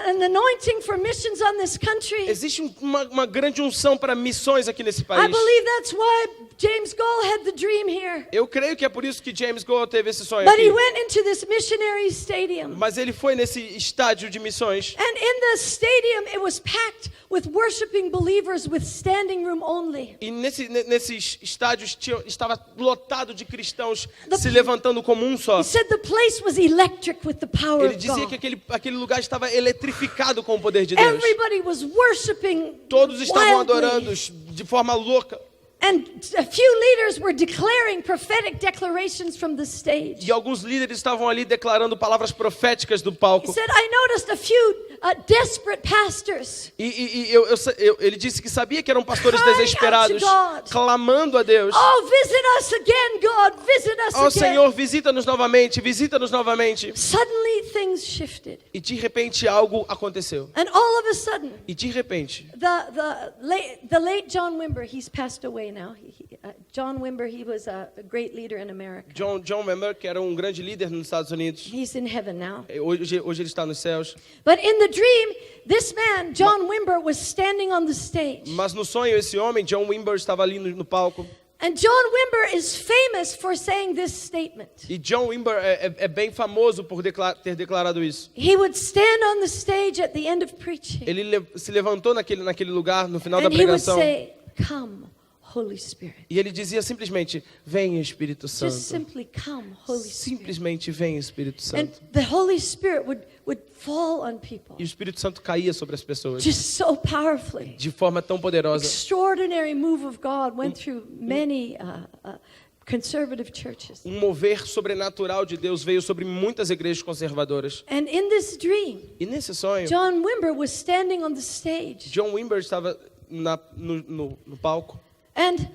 an anointing for missions on this country. Existe uma grande unção para missões aqui nesse I país. believe that's why James Goll had the dream here. Eu creio que é por isso que James Goll teve esse sonho But he aqui. went into this missionary stadium. Mas ele foi nesse estádio de missões. And in the stadium, it was packed with worshiping believers with standing room only. E nesses estádios estava lotado de cristãos se levantando como um só. He said the place was electric with the power Ele of dizia que God. aquele lugar estava eletrificado com o poder de Deus. Everybody was worshiping Todos estavam wildly. adorando de forma louca. And a few leaders were declaring prophetic declarations from the stage. E alguns líderes estavam ali declarando palavras proféticas do He palco. said, I noticed a few desperate pastors. Ele disse que sabia que eram pastores Crying desesperados, out to God. clamando a Deus. Oh, visit us again, God, visit us Ó again. Senhor, visita-nos novamente, visita-nos novamente. Suddenly things shifted. E de repente algo aconteceu. And all of a sudden, E de repente, the late John Wimber, he's passed away now. John Wimber, he was a great leader in America. John Wimber, que era um grande líder nos Estados Unidos, He's in heaven now. hoje ele está nos céus. But in the dream, this man, John Wimber, was standing on the stage. Mas no sonho, esse homem, John Wimber, estava ali no palco. And John Wimber is famous for saying this statement. E John Wimber é bem famoso por ter declarado isso. He would stand on the stage at the end of preaching. Ele se levantou naquele lugar no final da And he would pregação. say, come, Holy Spirit. E ele dizia simplesmente, vem Espírito Just Santo. simply come, Holy Spirit. Simplesmente vem Espírito And Santo. the Holy Spirit would fall on people E o Espírito Santo caía sobre as pessoas just so powerfully. de forma tão poderosa. Extraordinary move of God went through many conservative churches. Mover sobrenatural de Deus veio sobre muitas igrejas conservadoras. And in this dream, E nesse sonho, John Wimber was standing on the stage. John Wimber estava no palco And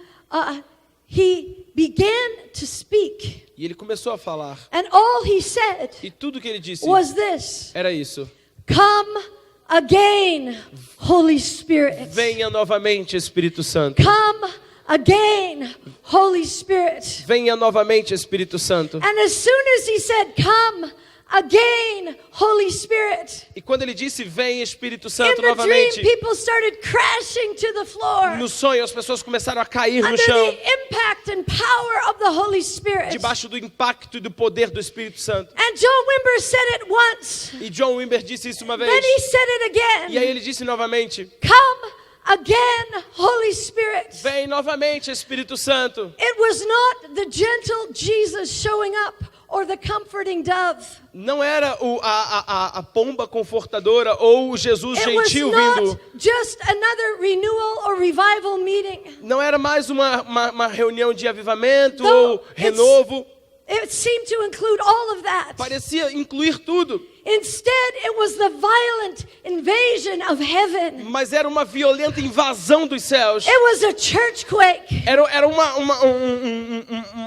he began to speak. e ele começou a falar. And all he said E tudo que ele disse was this: era isso. Come again, Holy Spirit. Venha novamente, Espírito Santo. Come again, Holy Spirit. Venha novamente, Espírito Santo. And as soon as he said, Come again, Holy Spirit, E quando ele disse, vem Espírito in Santo the dream, novamente, people started crashing to the floor no sonho as pessoas começaram a cair no under chão, the impact and power of the Holy Spirit. debaixo do impacto e do poder do Espírito Santo. And John Wimber said it once. E John Wimber disse isso uma Then vez. he said it E aí again. ele disse novamente, Come again, Holy Spirit. vem novamente, Espírito Santo. It was not the gentle Jesus showing up or the comforting dove. Não era a pomba confortadora ou o Jesus It was gentil vindo. not just another renewal or revival meeting. Não era mais uma reunião de avivamento Though ou renovo. It seemed to include all of that. Parecia incluir tudo. Instead, it was the violent invasion of heaven. Mas era uma violenta invasão dos céus. It was a church quake. Era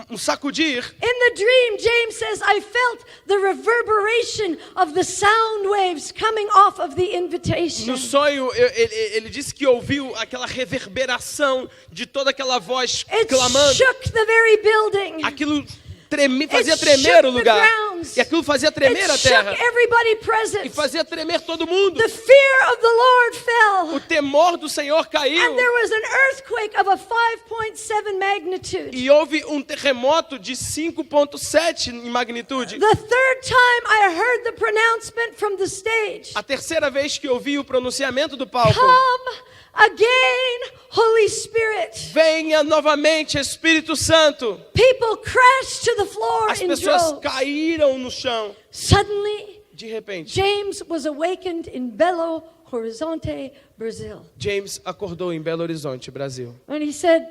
um sacudir. In the dream, James says, I felt the reverberation of the sound waves coming off of the invitation. No sonho, ele disse que ouviu aquela reverberação de toda aquela voz It clamando. shook the very building. Aquilo fazia It tremer shook o the lugar. grounds. E aquilo fazia tremer It a shook terra. everybody E present. fazia tremer todo mundo. The fear of the Lord fell. O temor do Senhor caiu. And there was an earthquake of a 5.7 magnitude. E houve um terremoto de 5,7 em magnitude. The third time I heard the pronouncement from the stage. A terceira vez que ouvi o pronunciamento do palco. Come again, Holy Spirit. Venha novamente, Espírito Santo. People crashed to the floor As in pessoas droves. caíram no chão. Suddenly, De repente, James was awakened in Belo Horizonte, Brazil. James acordou em Belo Horizonte, Brasil. And he said,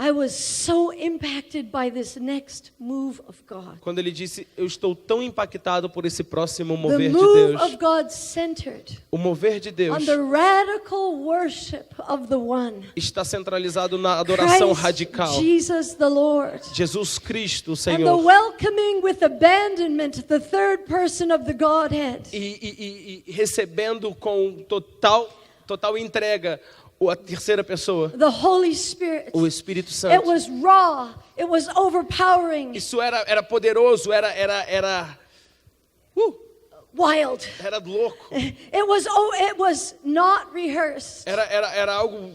I was so impacted by this next move of God. Quando ele disse, eu estou tão impactado por esse próximo The mover de move Deus. of God centered O mover de Deus on the radical worship of the One. está centralizado na adoração Christ radical. Jesus the Lord. Jesus Cristo, o And the Senhor. welcoming with abandonment the third person of the Godhead. E recebendo com total entrega a terceira pessoa, The Holy Spirit. o Espírito It Santo. was raw. It was overpowering. Isso era poderoso, era Wild. louco. It was not rehearsed. Era algo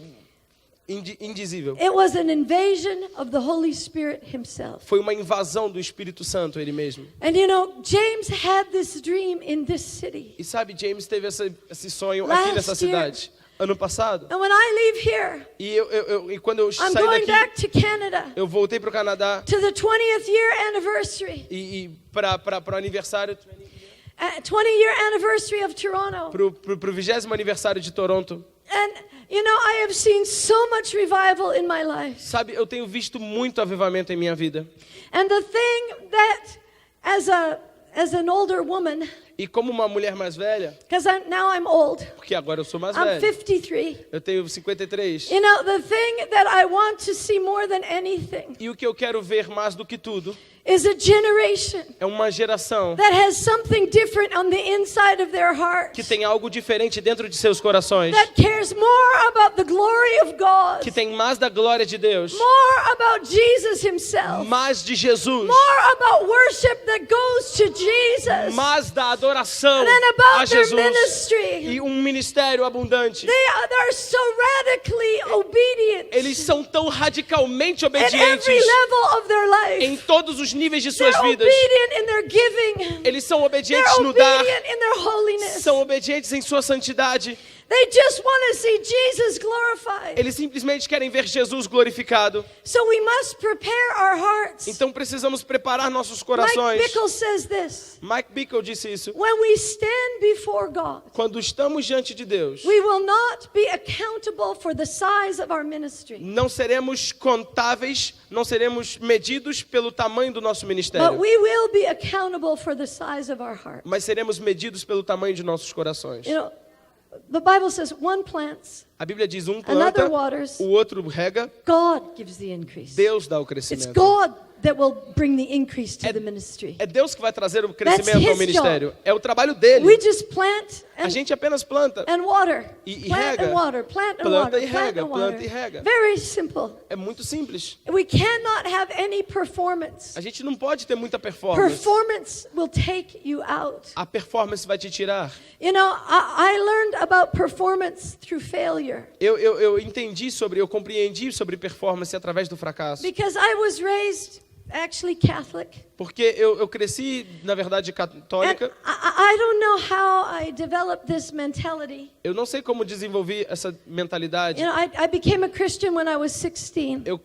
indizível. It was an invasion of the Holy Spirit himself. Foi uma invasão do Espírito Santo, ele mesmo. And you know, James had this dream in this city. E sabe, James teve esse sonho Last aqui nessa cidade, ano passado. And when I leave here, E quando eu I'm saí going daqui, back to Canada eu voltei para o Canadá to the 20th year anniversary, e para o aniversário, 20-year anniversary of Toronto. pro 20º aniversário de Toronto. And you know, I have seen so much revival in my life. Sabe, eu tenho visto muito avivamento em minha vida. And the thing that, as an older woman, E como uma mulher mais velha, because now I'm old, porque agora eu sou mais I'm velho, 53. eu tenho 53. You know, the thing that I want to see more than anything E o que eu quero ver mais do que tudo is a generation é uma geração that has something different on the inside of their heart, que tem algo diferente dentro de seus corações, that cares more about the glory of God, que tem mais da glória de Deus, more about Jesus himself, mais de Jesus, more about worship that goes to Jesus mais da adoração than a about their Jesus ministry. e um ministério abundante. They're so radically obedient Eles são tão radicalmente at obedientes every level of their em life. todos os níveis de They're suas vidas. obedient in their giving. Eles são They're obedientes no dar, obedient in their holiness. são obedientes em sua santidade. They just want to see Jesus glorified. Eles simplesmente querem ver Jesus glorificado. So we must prepare our hearts. Então precisamos preparar nossos Mike corações. Bickle says this. Mike Bickle disse isso. When we stand before God, Quando estamos diante de Deus, we will not be accountable for the size of our ministry, não seremos contáveis, não seremos medidos pelo tamanho do nosso but ministério, we will be accountable for the size of our heart. mas seremos medidos pelo tamanho de nossos corações. You know, the Bible says one plants, A Bíblia diz, um another planta, waters, o outro rega, God gives the increase. Deus dá o It's crescimento. God that will bring the increase to the ministry. É Deus que vai trazer o That's crescimento ao his ministério. job. É o trabalho dele. We just plant A gente apenas planta. and water. E Plant rega. and water, plant and Planta water, e plant rega, and planta water. e rega. Very simple. É muito simples. We cannot have any performance. A gente não pode ter muita performance. Performance will take you out. A performance vai te tirar. You know, I learned about performance through failure Eu compreendi sobre performance através do fracasso. because I was raised actually Catholic. Porque eu cresci, na verdade, And católica. I don't know how I developed this mentality. Eu não sei como desenvolvi essa mentalidade. You know, I became a Christian when I was 16. Eu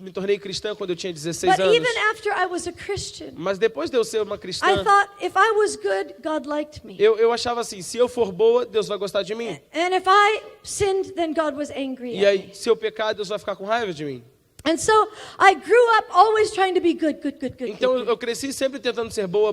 me tornei cristã quando eu tinha 16 But anos. even after I was a Christian, Mas depois de eu ser uma cristã, I thought if I was good, God liked me. eu achava assim, se eu for boa, Deus vai gostar de mim. And if I sinned, then God was angry E at aí, me. se eu pecar, Deus vai ficar com raiva de mim. And so I grew up always trying to be good. Então eu cresci sempre tentando ser boa.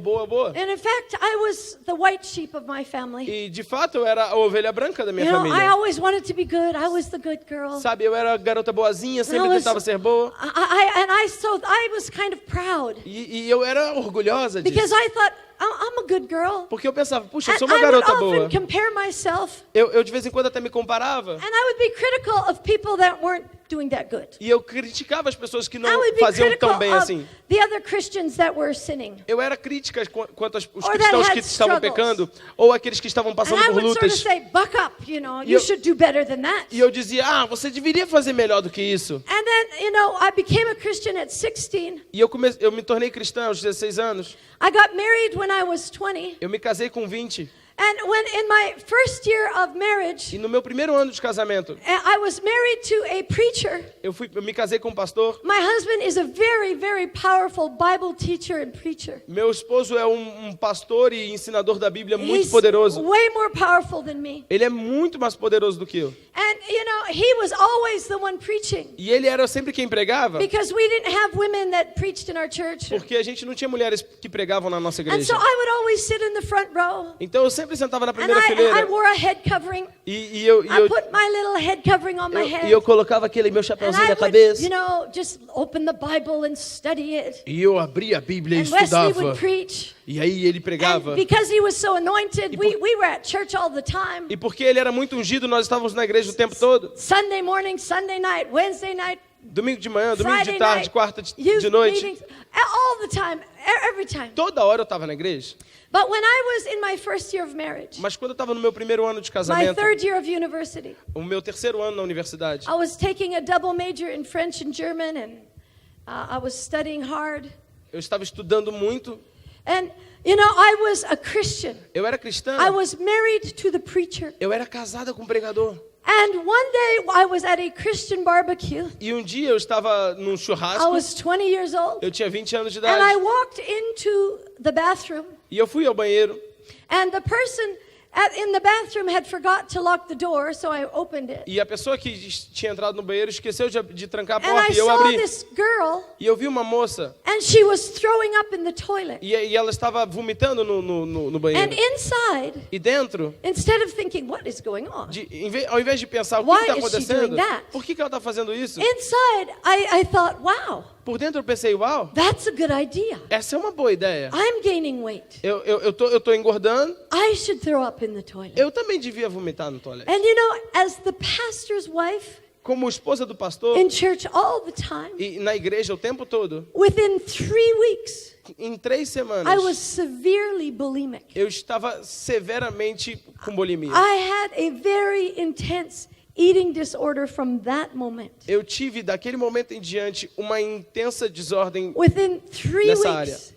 And in fact, I was the white sheep of my family. E de fato eu era a ovelha branca da minha You know, I família. always wanted to be good. I was the good girl. Sabe, eu era a garota boazinha, sempre I was- tentava ser boa. I was kind of proud E eu era orgulhosa because disso. I thought, I'm a good girl. Porque eu pensava, puxa, eu And sou uma I would garota often boa. compare myself, Eu de vez em quando até me comparava. and I would be critical of people that weren't doing that good. E eu criticava as pessoas que I não would be faziam critical tão bem of assim. the other Christians that were sinning. Eu era crítica quanto os Or that cristãos had que estavam struggles. pecando, ou aqueles que estavam And passando I por would sort of lutas. say, buck up, you know, E you eu- should do better than that. E eu dizia, você deveria fazer melhor do que isso. And then, you know, I became a Christian at 16. E eu me tornei cristã aos 16 anos. I got married when I was 20. Eu me casei com 20. And when in my first year of marriage, E no meu primeiro ano de casamento, I was married to a preacher. eu me casei com um pastor. My husband is a very, very powerful Bible teacher and preacher. Meu esposo é um pastor e ensinador da Bíblia muito He's poderoso. way more powerful than me. Ele é muito mais poderoso do que eu. And, you know, he was always the one preaching E ele era sempre quem pregava, because we didn't have women that preached in our church. porque a gente não tinha mulheres que pregavam na nossa And igreja. so I would always sit in the front row. Então eu sempre sentava na And primeira I fileira wore a head covering. e eu I put my little head covering on my head. colocava aquele meu And chapeuzinho I na would, cabeça. you know, just open the Bible and study it. E eu abria a Bíblia e And Wesley estudava. would preach. E aí ele And pregava. because he was so anointed, E we were at church all the time. E porque ele era muito ungido, nós estávamos na igreja o tempo todo. Sunday morning, Sunday night, Wednesday night, Domingo de manhã, domingo Friday de tarde, night, quarta youth de noite. meetings, all the time, every time. Toda hora eu estava na igreja. But when I was in my first year of marriage, Mas quando eu estava no meu primeiro ano de my casamento, third year of university, o meu terceiro ano na universidade, I was taking a double major in French and German, and I was studying hard. eu estava estudando muito. And, you know, I was a Christian. Eu era cristã. I was married to the preacher. Eu era casada com um pregador. And one day I was at a Christian barbecue. E um dia eu estava num I churrasco. was 20 years old. Eu tinha 20 anos de And I idade. walked into the bathroom. E eu fui ao banheiro. And the person in the bathroom had forgot to lock the door, so I opened it. E a pessoa que tinha entrado no banheiro esqueceu de trancar a And porta. I E eu saw abri. this girl, E eu vi uma moça. and she was throwing up in the toilet. E ela estava vomitando no And banheiro. inside, E dentro, instead of thinking, what is going on? ao invés de pensar o que Why está is she acontecendo, doing that? por que ela está fazendo isso? Inside, I thought, wow, Por dentro eu pensei, uau, that's a good idea. essa é uma boa ideia. I'm gaining weight. Eu tô engordando, I should throw up in the toilet. eu também devia vomitar no toalete. And you know, as the pastor's wife Como esposa do pastor, in church all the time, e na igreja o tempo todo, within 3 weeks, em 3 semanas, I was severely bulimic. eu estava severamente com bulimia. I had a very intense eating disorder from that moment. Eu tive, daquele momento em diante, uma intensa desordem. Within 3 Nessa área. weeks,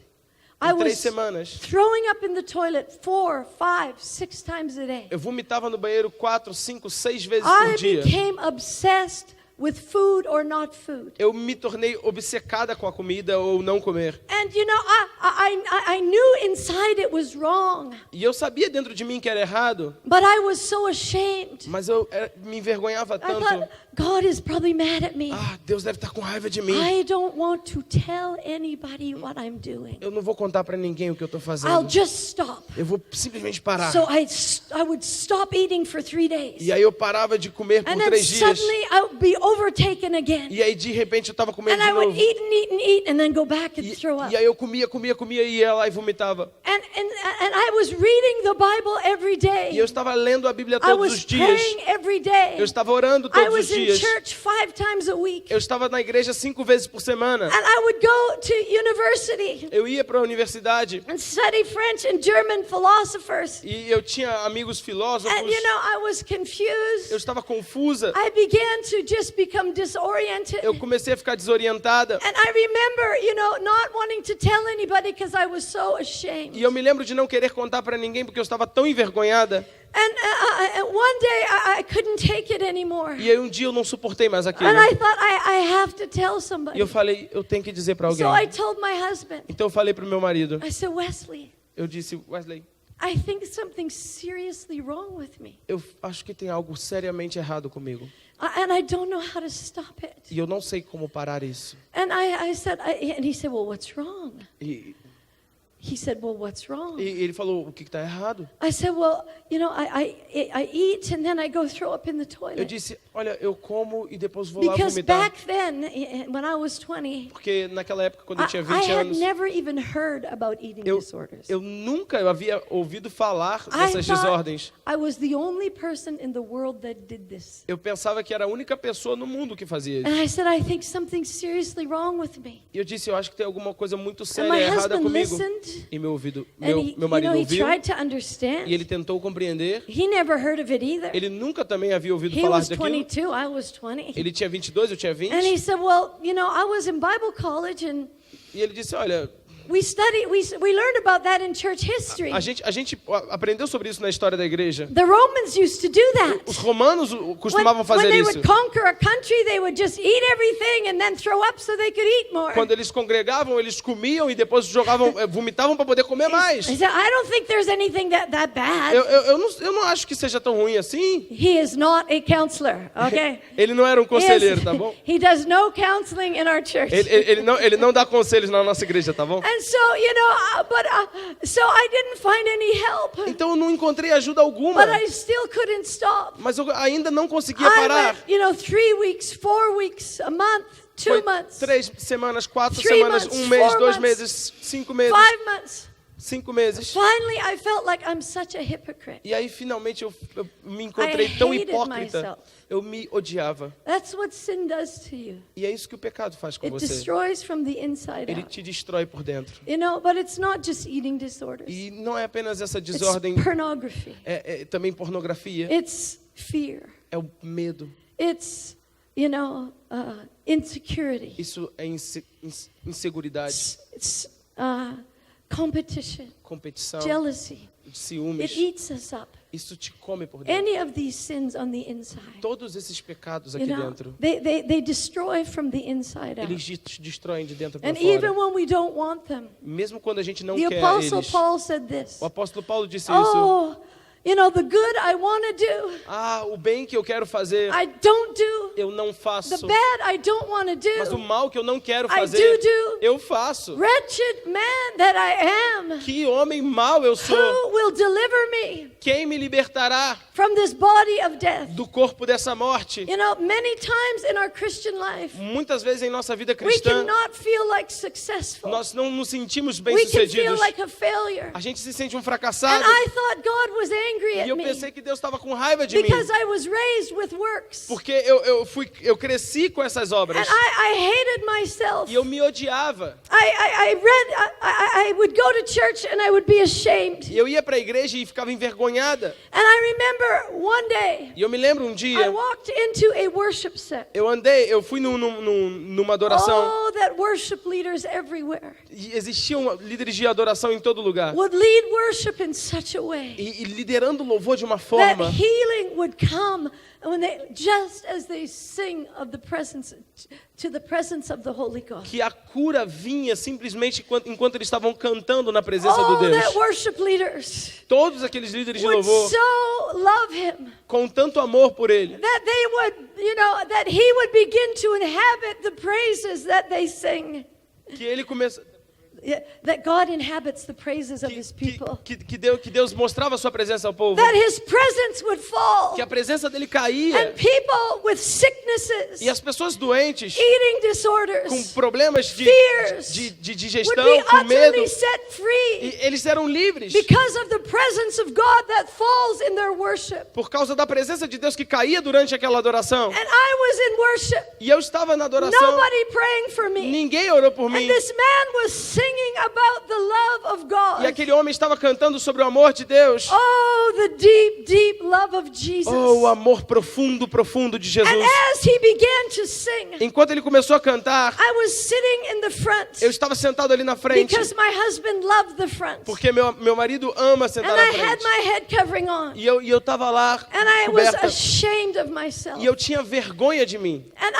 I Em 3 was semanas. throwing up in the toilet 4, 5, 6 times a day. Eu vomitava no banheiro 4, 5, 6 vezes I por dia. became obsessed with food or not food. Eu me tornei obcecada com a comida ou não comer. And you know, I knew inside it was wrong, E eu sabia dentro de mim que era errado, but I was so ashamed. mas eu me envergonhava I tanto. thought, God is probably mad at me. Ah, Deus deve estar com raiva de mim. I don't want to tell anybody what I'm doing. Eu não vou contar para ninguém o que eu estou I'll fazendo. just stop. Eu vou simplesmente parar. So I would stop eating for 3 days. E aí eu parava de comer por And then 3 dias. suddenly I would be overtaken again. E aí de repente eu estava comendo And de I would novo. eat and eat and eat and then go back and E, throw up. e aí eu comia e ia lá e vomitava. And I was reading the Bible every E eu day. estava lendo a Bíblia I todos was os dias. praying every day. Eu estava orando I todos os was in dias. church 5 times a week. Eu estava na igreja 5 vezes por semana. And I would go to university Eu ia para a universidade and study French and German philosophers. e eu tinha amigos filósofos. And you know, I was Eu confused. estava confusa. I began to just become disoriented. Eu comecei a ficar desorientada. And I remember, you know, not wanting to tell anybody because I was so ashamed. E eu me lembro de não querer contar para ninguém porque eu estava tão envergonhada. And one day I couldn't take it anymore. E aí um dia eu não suportei mais aquilo. And I thought I have to tell E somebody. eu falei, eu tenho que dizer para alguém. So I told my husband. Então eu falei para o meu marido. I said, Wesley, Eu disse, Wesley, I think something's seriously wrong with me. eu acho que tem algo seriamente errado comigo. And I don't know how to stop it. E eu não sei como parar isso. And I said, and he said, well, what's wrong? E He said, well, what's wrong? ele falou, o que está errado? I said, well, you know, I eat and then I go throw up in the Eu toilet. disse, olha, eu como e depois vou lá Because vomitar. back then, when I was 20, Porque naquela época, quando eu tinha I 20 had anos, never even heard about eating disorders. eu nunca havia ouvido falar I dessas thought desordens. I was the only person in the world that did this. Eu pensava que era a única pessoa no mundo que fazia isso. And I said, I think something's seriously wrong with me. E eu disse, eu acho que tem alguma coisa muito And séria my errada husband comigo. listened, E meu ouvido, and meu he, you marido know, he ouviu tried to e understand. ele tentou compreender. He never heard of it either. Ele nunca também havia ouvido He falar was daquilo. 22, I was 20. Ele tinha 22, eu tinha 20. And he said, well, you know, I was in Bible college and E ele disse, olha, we learned about that in church history. a gente aprendeu sobre isso na história da igreja. The Romans used to do that. Os romanos costumavam When fazer they isso. would conquer a country, they would just eat everything and then throw up so they could eat more. Quando eles congregavam, eles comiam e depois jogavam, vomitavam para poder comer mais. I said, I don't think there's anything that bad. Eu não acho que seja tão ruim assim. He is not a counselor, okay? Ele não era um conselheiro, tá bom? He does no counseling in our church. Ele não dá conselhos na nossa igreja, tá bom? And so, you know, so I didn't find any help. Então eu não encontrei ajuda alguma. But I still couldn't stop. Mas eu ainda não conseguia I parar. went, you know, 3 weeks, 4 weeks, a month, 2 Foi months, 3 semanas, 4 3 semanas, months, 1 mês, 4 2 months, meses, 5 meses, 5 months. 5 meses. Finally, I felt like I'm such a hypocrite. E aí finalmente eu me encontrei I tão hated hipócrita. myself. Eu me odiava. That's what sin does to you. E é isso que o pecado faz com It você. destroys from the inside Ele out. te destrói por dentro. You know, but it's not just eating disorders. E não é apenas essa It's desordem, pornography. é também pornografia, It's fear. é o medo. It's, you know, insecurity. Isso é inseguridade, It's competition, competição, jealousy. It ciúmes. eats us up. Isso te come por dentro. Any of these sins on the inside, Todos esses pecados you aqui know, dentro, they destroy from the inside out. eles te destroem de dentro para And even fora. when we don't want them, Mesmo quando a gente não the quer Apostle eles. Paul said this. O apóstolo Paulo disse isso. Oh, you know, the good I want to do, Ah, o bem que eu quero fazer, I don't do. eu não The faço. bad I don't want to Mas o do, mal que eu não quero I fazer, do. eu faço. Wretched man that I am, Que homem mau eu sou. who will deliver me Quem me libertará from this body of death? do corpo dessa morte? You know, many times in our Christian life, Muitas vezes em nossa vida we cristã, cannot feel like successful. nós não nos sentimos We can feel bem-sucedidos. like a failure. A gente se sente um And fracassado. I thought God was angry E at eu me pensei que Deus estava com raiva de mim. because I was raised with works. Porque eu cresci com essas obras. And I hated myself. E eu me odiava. I would go to church and I would be ashamed. E eu ia para a igreja e ficava envergonhada. And I remember one day, E eu me lembro um I dia, walked into a worship set. eu fui numa adoração. Oh, that worship leaders everywhere E existiam líderes de adoração em todo lugar. would lead worship in such a way E liderando o louvor de uma that forma healing would come when just as they sing of the presence to the presence of the Holy God. que a cura vinha simplesmente enquanto eles estavam cantando na presença do Oh, that Deus. worship leaders Todos aqueles líderes de would louvor, so love Him com tanto amor por Ele, that they would, that He would begin to inhabit the praises that they sing. que Ele começa... Yeah, that God inhabits the praises of His people. Que Deus mostrava a sua presença ao povo. That His presence would fall. Que a presença dele And caía. people with sicknesses, E as pessoas doentes, eating disorders, com problemas fears, de would digestão, be com medo, utterly set free e eles eram livres. because of the presence of God that falls in their worship. Por causa da presença de Deus que caía durante aquela adoração. And I was in worship. E eu estava na adoração. Nobody praying for me. Ninguém orou por mim. And this man was singing about the love of E God. aquele homem estava cantando sobre o amor de Deus. Oh, the deep, deep love of Jesus. Oh, o amor profundo, profundo de Jesus. And as he began to sing, Enquanto ele começou a cantar, I was sitting in the front eu estava sentado ali na frente. because my husband loved the front. Porque meu marido ama sentar And na I had frente. my head covering on. E eu estava lá, And I was coberta. ashamed of myself. E eu tinha vergonha de mim. And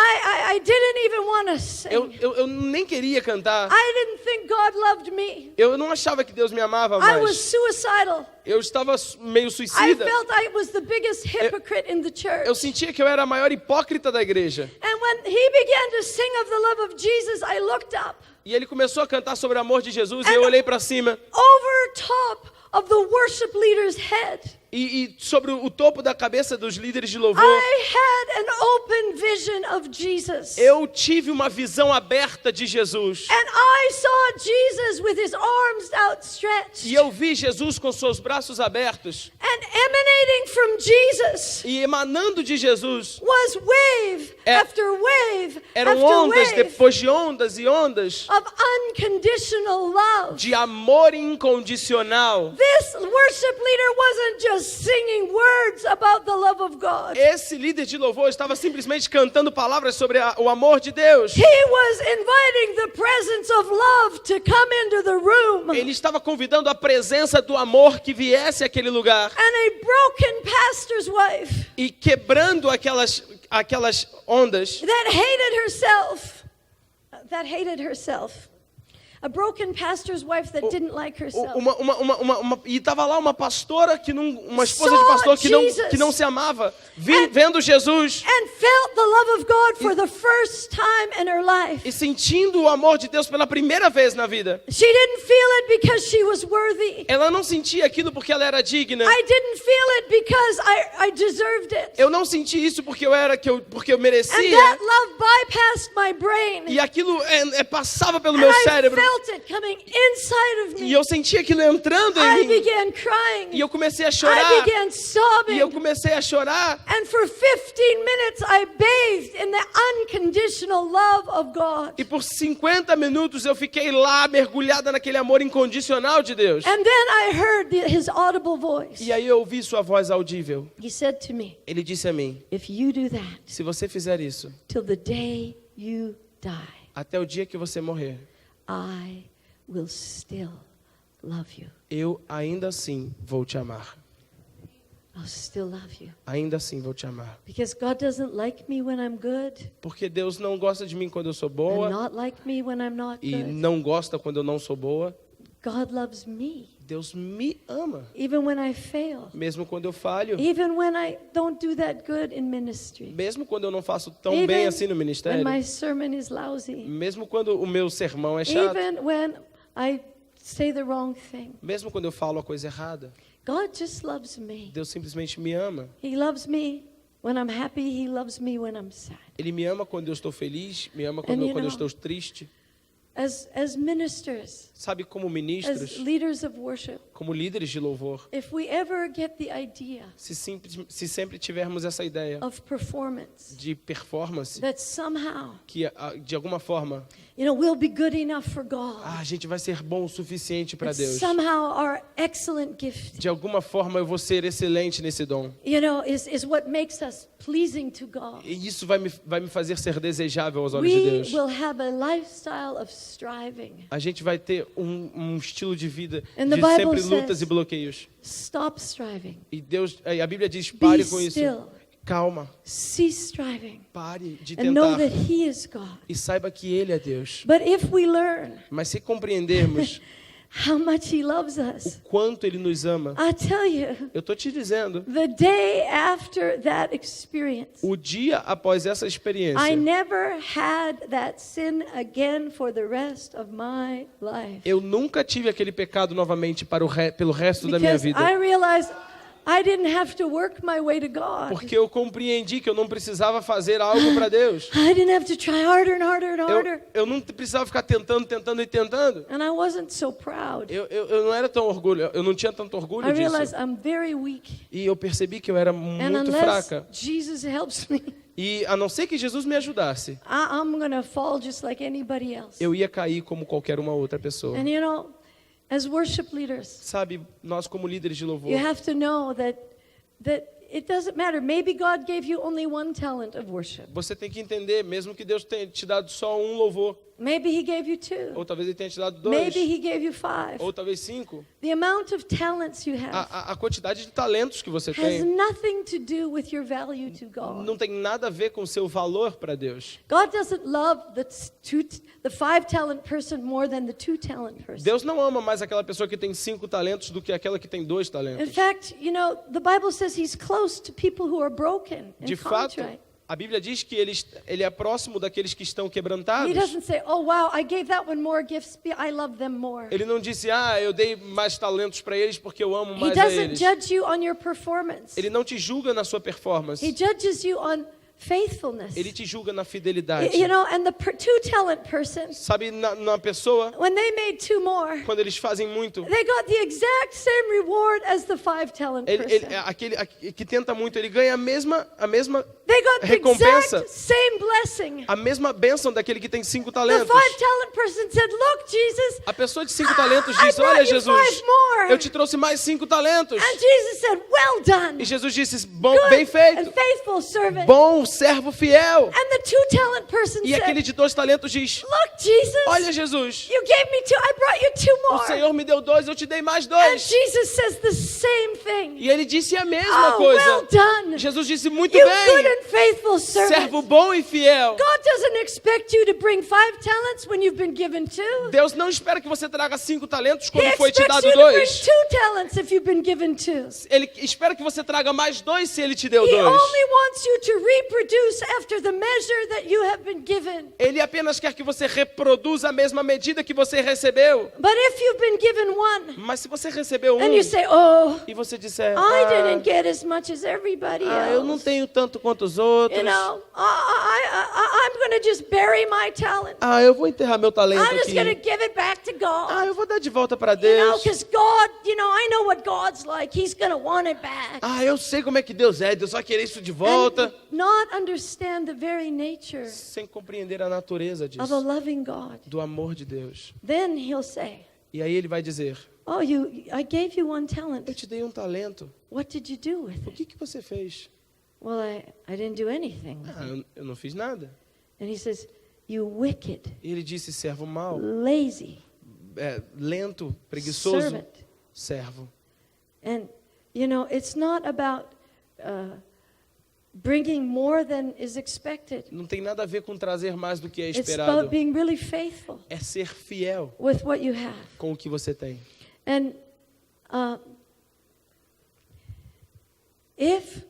I didn't even want to sing. Eu nem queria cantar. I didn't think God loved me. Eu não achava que Deus me amava I was mais. suicidal. Eu estava meio I suicida. felt I was the biggest hypocrite in the church. Eu sentia que eu era a maior hipócrita da igreja. And when he began to sing of the love of Jesus, I looked up. E ele começou a cantar sobre o amor de Jesus e And eu olhei para cima. over top of the worship leader's head, E sobre o topo da cabeça dos líderes de louvor, I had an open vision of Jesus. eu tive uma visão aberta de Jesus. And I saw Jesus with his arms outstretched. E eu vi Jesus com seus braços abertos. And emanating from Jesus E emanando de Jesus was wave after wave eram after ondas wave depois de ondas e ondas of unconditional love. de amor incondicional. This worship leader wasn't just singing words about the love of God. Esse líder de louvor estava simplesmente cantando palavras sobre o amor de Deus. He was inviting the presence of love to come into the room. Ele estava convidando a presença do amor que viesse àquele lugar. And a broken pastor's wife E quebrando aquelas ondas. that hated herself. A broken pastor's wife that didn't like herself. E estava lá uma pastora, uma esposa de pastor que não se amava, vendo Jesus And felt the love of God for the first time in her life. e sentindo o amor de Deus pela primeira vez na vida. She didn't feel it because she was worthy. Ela não sentia aquilo porque ela era digna. I didn't feel it because I deserved it. Eu não senti isso porque eu And merecia. that love bypassed my brain. E aquilo passava pelo And meu I cérebro. felt it coming inside of E me. eu sentia aquilo entrando I em mim. began crying. E eu comecei a I chorar. began sobbing. E eu comecei a chorar. And for 15 minutes I bathed in the unconditional love of God. E por 50 minutos eu fiquei lá mergulhada naquele amor incondicional de Deus. And then I heard his audible voice. E aí eu ouvi sua voz audível. He said to me, Ele disse a mim: if you do that se você fizer isso, till the day you die, até o dia que você morrer, I will still love you. eu ainda assim vou te amar. I'll still love you. Ainda assim vou te amar. Because God doesn't like me when I'm good Porque Deus não gosta de mim quando eu sou and boa not like me when I'm not e good. não gosta quando eu não sou boa. God loves me Deus me ama, even when I fail. mesmo quando eu falho, Even when I don't do that good in ministry. mesmo quando eu não faço tão Even bem assim no when ministério, my sermon is lousy. mesmo quando o meu sermão é chato, Even when I say the wrong thing. mesmo quando eu falo a coisa errada, God just loves me. Deus simplesmente me ama. He loves me when I'm happy. He loves me when I'm sad. Ele me ama quando eu estou feliz, me ama And quando you eu know, estou triste. as ministers, Sabe, como as ministros, leaders of worship, como líderes de louvor, if we ever get the idea se sempre tivermos essa ideia of performance, de performance, that somehow, que de alguma forma we'll be good enough for God. a gente vai ser bom o suficiente para That Deus. somehow our excellent gift, De alguma forma eu vou ser excelente nesse dom. is what makes us pleasing to God. E isso vai me fazer ser desejável aos olhos de We Deus. will have a lifestyle of striving. A gente vai ter um estilo de vida And the de Bible sempre lutas says- e bloqueios. Stop striving. E a Bíblia diz, pare com isso. Still. Calma, Cease striving. pare de And know tentar. that He is God. E saiba que Ele é Deus. But if we learn Mas se compreendermos how much He loves o us, quanto Ele nos ama, I tell you, eu estou te dizendo, the day after that experience, o dia após essa experiência, I never had that sin again for the rest of my life. eu nunca tive aquele pecado novamente pelo resto da minha Because vida. I realized I didn't have to work my way to God. Porque eu compreendi que eu não precisava fazer algo para Deus. I didn't have to try harder and harder and harder. Eu não precisava ficar tentando. And I wasn't so proud. Eu não era tão orgulho, eu não tinha tanto orgulho I realized disso. I'm very weak. E eu percebi que eu era And muito unless fraca. Jesus helps me, E a não ser que Jesus me ajudasse, I'm going to fall just like anybody else. eu ia cair como qualquer uma outra pessoa. And as worship leaders, Sabe, nós como líderes de louvor, you have to know that it doesn't matter. Maybe God gave you only one talent of worship. você tem que entender, mesmo que Deus tenha te dado só um louvor, Maybe He gave you 2. ou talvez Ele tenha te dado 2, Maybe He gave you 5. ou talvez 5, The amount of talents you have a quantidade de talentos que você has tem nothing to do with your value to God. não tem nada a ver com o seu valor para Deus. God doesn't love the 5-talent person more than the 2-talent person. Deus não ama mais aquela pessoa que tem 5 talentos do que aquela que tem 2 In talentos. fact, the Bible says He's close to people who are broken and De fato, contrite. a Bíblia diz que ele é próximo daqueles que estão He quebrantados. doesn't say, "Oh wow, I gave that one more gifts. I love them more." Ele não disse, eu dei mais talentos para eles porque eu amo He mais a doesn't eles. judge you on your performance. Ele não te julga na sua performance. He judges you on faithfulness. Ele te julga na fidelidade. And the 2-talent person, Sabe, na pessoa, when they made 2 more, quando eles fazem muito, they got the exact same reward as the 5-talent person. aquele que tenta muito, ele ganha a mesma They got the recompensa. exact same blessing. a mesma bênção daquele que tem 5 The talentos. 5-talent person said, "Look, Jesus." A pessoa de 5 talentos I diz, brought olha you Jesus, 5 more. eu te trouxe mais 5 talentos. And Jesus said, "Well done, E Jesus disse, bem good feito, and faithful servant." bom servo fiel. And the 2-talent person E aquele said, de 2 talentos diz, "Look, Jesus, olha Jesus, you gave me 2. I brought you 2 o more." Senhor me deu 2, eu te dei mais And 2. Jesus says the same thing. E ele disse a mesma Oh, well coisa. done, Jesus disse, muito you good bem, and faithful servo servant. bom e fiel. God doesn't expect you to bring 5 talents when you've been given 2. Deus não espera que você traga 5 talentos He quando foi te expects dado you to bring 2. 2 talents if you've been given 2. Ele espera que você traga mais 2 se ele te deu He 2. only wants you to reproduce after the measure that you have been given. Ele apenas quer que você reproduza a mesma medida que você recebeu. But if you've been given 1 Mas se você recebeu and 1 you say, "Oh, e você disser, I didn't get as much as everybody eu não else," tenho tanto quanto os outros. I'm going to just bury my talent. Eu vou enterrar meu talento I'm just aqui. going to give it back to God. Eu vou dar de volta para Deus. Because God, I know what God's like. He's going to want it back. Eu sei como é que Deus é. Deus vai querer isso de volta. And not understand the very nature Sem compreender a natureza of a disso. loving God. Do amor de Deus. Then He'll say, E aí ele vai dizer, "Oh, I gave you 1 talent. eu te dei um talento. What did you do with O it?" que você fez? "Well, I didn't do anything with it." Eu não fiz nada. And He says, "You wicked, E ele disse, servo mau, lazy lento, preguiçoso, servant." servo. And, it's not about bringing more than is expected. Não tem nada a ver com trazer mais do que é It's esperado. about being really faithful É ser fiel with what you have. com o que você tem. And if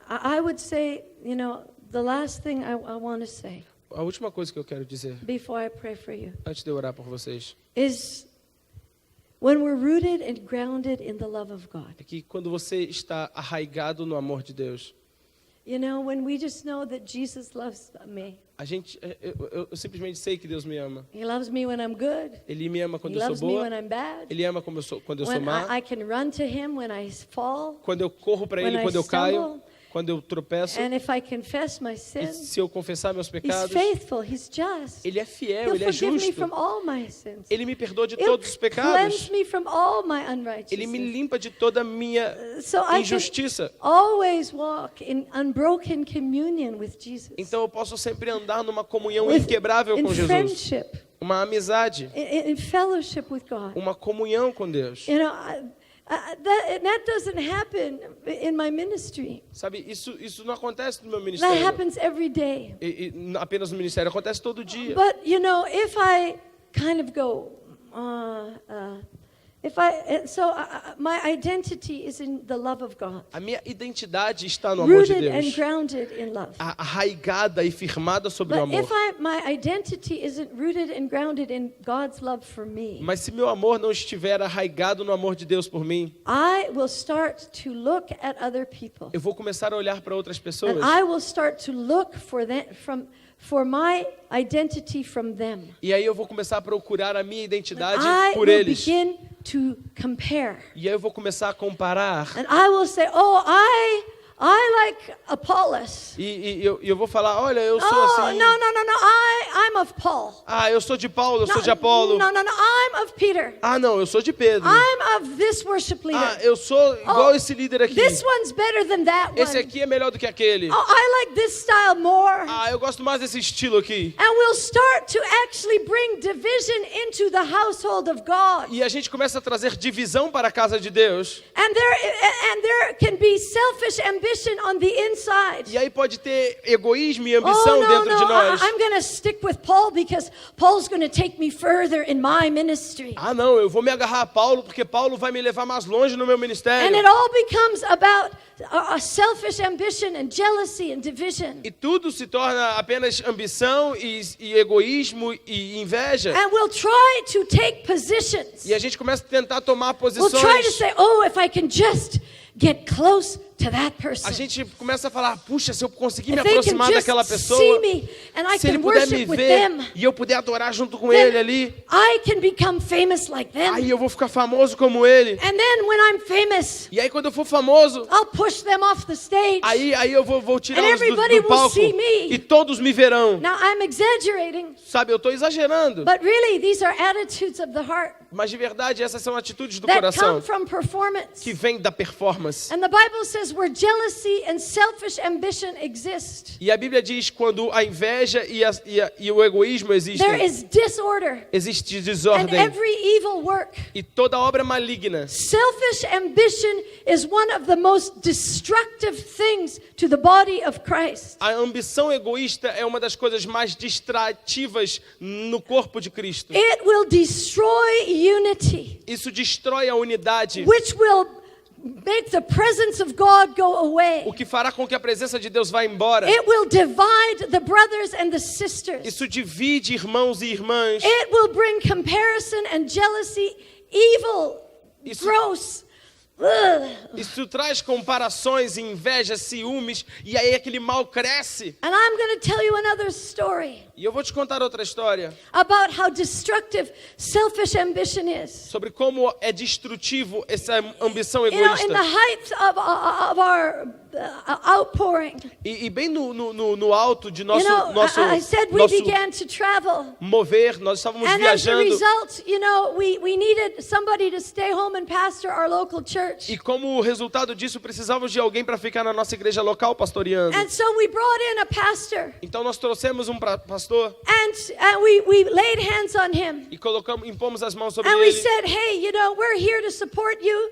I would say, the last thing I want to say A última coisa que eu quero dizer, before I pray for you, antes de eu orar por vocês, is when we're rooted and grounded in the love of God, é que quando você está arraigado no amor de Deus, You know, when we just know that Jesus loves me. Eu simplesmente sei que Deus me ama. He loves me when I'm good. Ele me ama He quando eu sou loves me boa. when I'm bad. Ele ama quando eu sou When má. I can run to him when I fall. Quando eu corro para when Ele, I quando eu caio, stumble. quando eu tropeço. And if I confess my E sins, se eu confessar meus He's pecados, faithful, He's just. Ele é fiel, He'll Ele é forgive me justo. from all my sins. Ele me perdoa de He'll todos os pecados. cleanse me from all my Ele me unrighteousness. limpa de toda a minha So I can injustiça. always walk in unbroken communion with Jesus. Então eu posso sempre andar numa comunhão With- inquebrável in com Jesus. friendship, Uma amizade, in fellowship with God. uma comunhão com Deus. You know, that doesn't happen in my ministry. Sabe, isso não acontece no meu That ministério. happens every day. E apenas no ministério, acontece todo dia. But you know, if I kind of go, my identity is in the love of God, A minha identidade está no amor de rooted and Deus. grounded in love. Arraigada e firmada sobre o But amor. if my identity isn't rooted and grounded in God's love for me, Mas se meu amor não estiver arraigado no amor de Deus por mim, I will start to look at other people, eu vou começar a olhar para outras pessoas. and I will start to look for my identity from them. E aí eu vou começar a procurar a minha identidade I por will eles. begin to compare, E aí eu vou começar a comparar. and I will say, "Oh, I like Apollos. E eu vou falar, olha, eu sou Oh, assim. no, I'm of Paul. Ah, eu sou de Paulo, eu No, sou de Apolo. No, I'm of Peter. Ah, não, eu sou de Pedro. I'm of this worship leader. Ah, eu sou igual esse líder aqui. This one's better than that one. Esse aqui é melhor do que aquele. Oh, I like this style more." Ah, eu gosto mais desse estilo aqui. And we'll start to actually bring division into the household of God. E a gente começa a trazer divisão para a casa de Deus. And there can be selfish ambition on the inside. E aí pode ter egoísmo e ambição dentro de nós. I'm going to stick with Paul because Paul's going to take me further in my ministry. Ah, não, eu vou me agarrar a Paulo porque Paulo vai me levar mais longe no meu And ministério. it all becomes about a selfish ambition and jealousy and division. E tudo se torna apenas ambição e egoísmo e inveja. And we'll try to take positions. E a gente começa a tentar tomar We'll try to posições. say, "Oh, if I can just get close to that person. A gente começa a falar, puxa, se eu conseguir me If they can aproximar just daquela see pessoa, me and I se ele can puder me worship with ver them, e eu puder adorar junto com then ele ali, I can become famous like them. aí eu vou ficar famoso como ele. And then when I'm famous, E aí quando eu for famoso, I'll push them off the stage. aí eu vou tirar And eles everybody do will palco see me. e todos me verão. Now I'm exaggerating, Sabe, eu estou exagerando. but really these are attitudes of the heart Mas de verdade, essas são atitudes do that coração come from performance. que vêm da performance. And the Bible says where jealousy and selfish ambition exist, E a Bíblia diz quando a inveja e o egoísmo there existem, is disorder existe and desordem every evil work. e toda obra maligna. Selfish ambition is one of the most destructive things to the body of Christ. A ambição egoísta é uma das coisas mais distrativas no corpo de Cristo. It will destroy unity, Isso destrói a unidade, which will make the presence of God go away. o que fará com que a presença de Deus vá embora. It will divide the brothers and the sisters. Isso divide irmãos e irmãs. It will bring comparison and jealousy, evil, Isso- gross. Ugh. Isso traz comparações, inveja, ciúmes, e aí aquele mal cresce. And I'm going to tell you another story E eu vou te contar outra história about how destructive selfish ambition is. sobre como é destrutivo essa ambição You know, in the egoísta. height of our outpouring, E bem no alto de you nosso, know, nosso, I said we nosso began to travel. mover, nós estávamos And as a viajando. result, you know, we needed somebody to stay home and pastor our local church. E como resultado disso, precisávamos de alguém para ficar na nossa igreja local pastoreando. And so we brought in a pastor, Então nós trouxemos um pastor and we laid hands on him. e impomos as mãos sobre And we ele said, "Hey, you know, we're here to support you."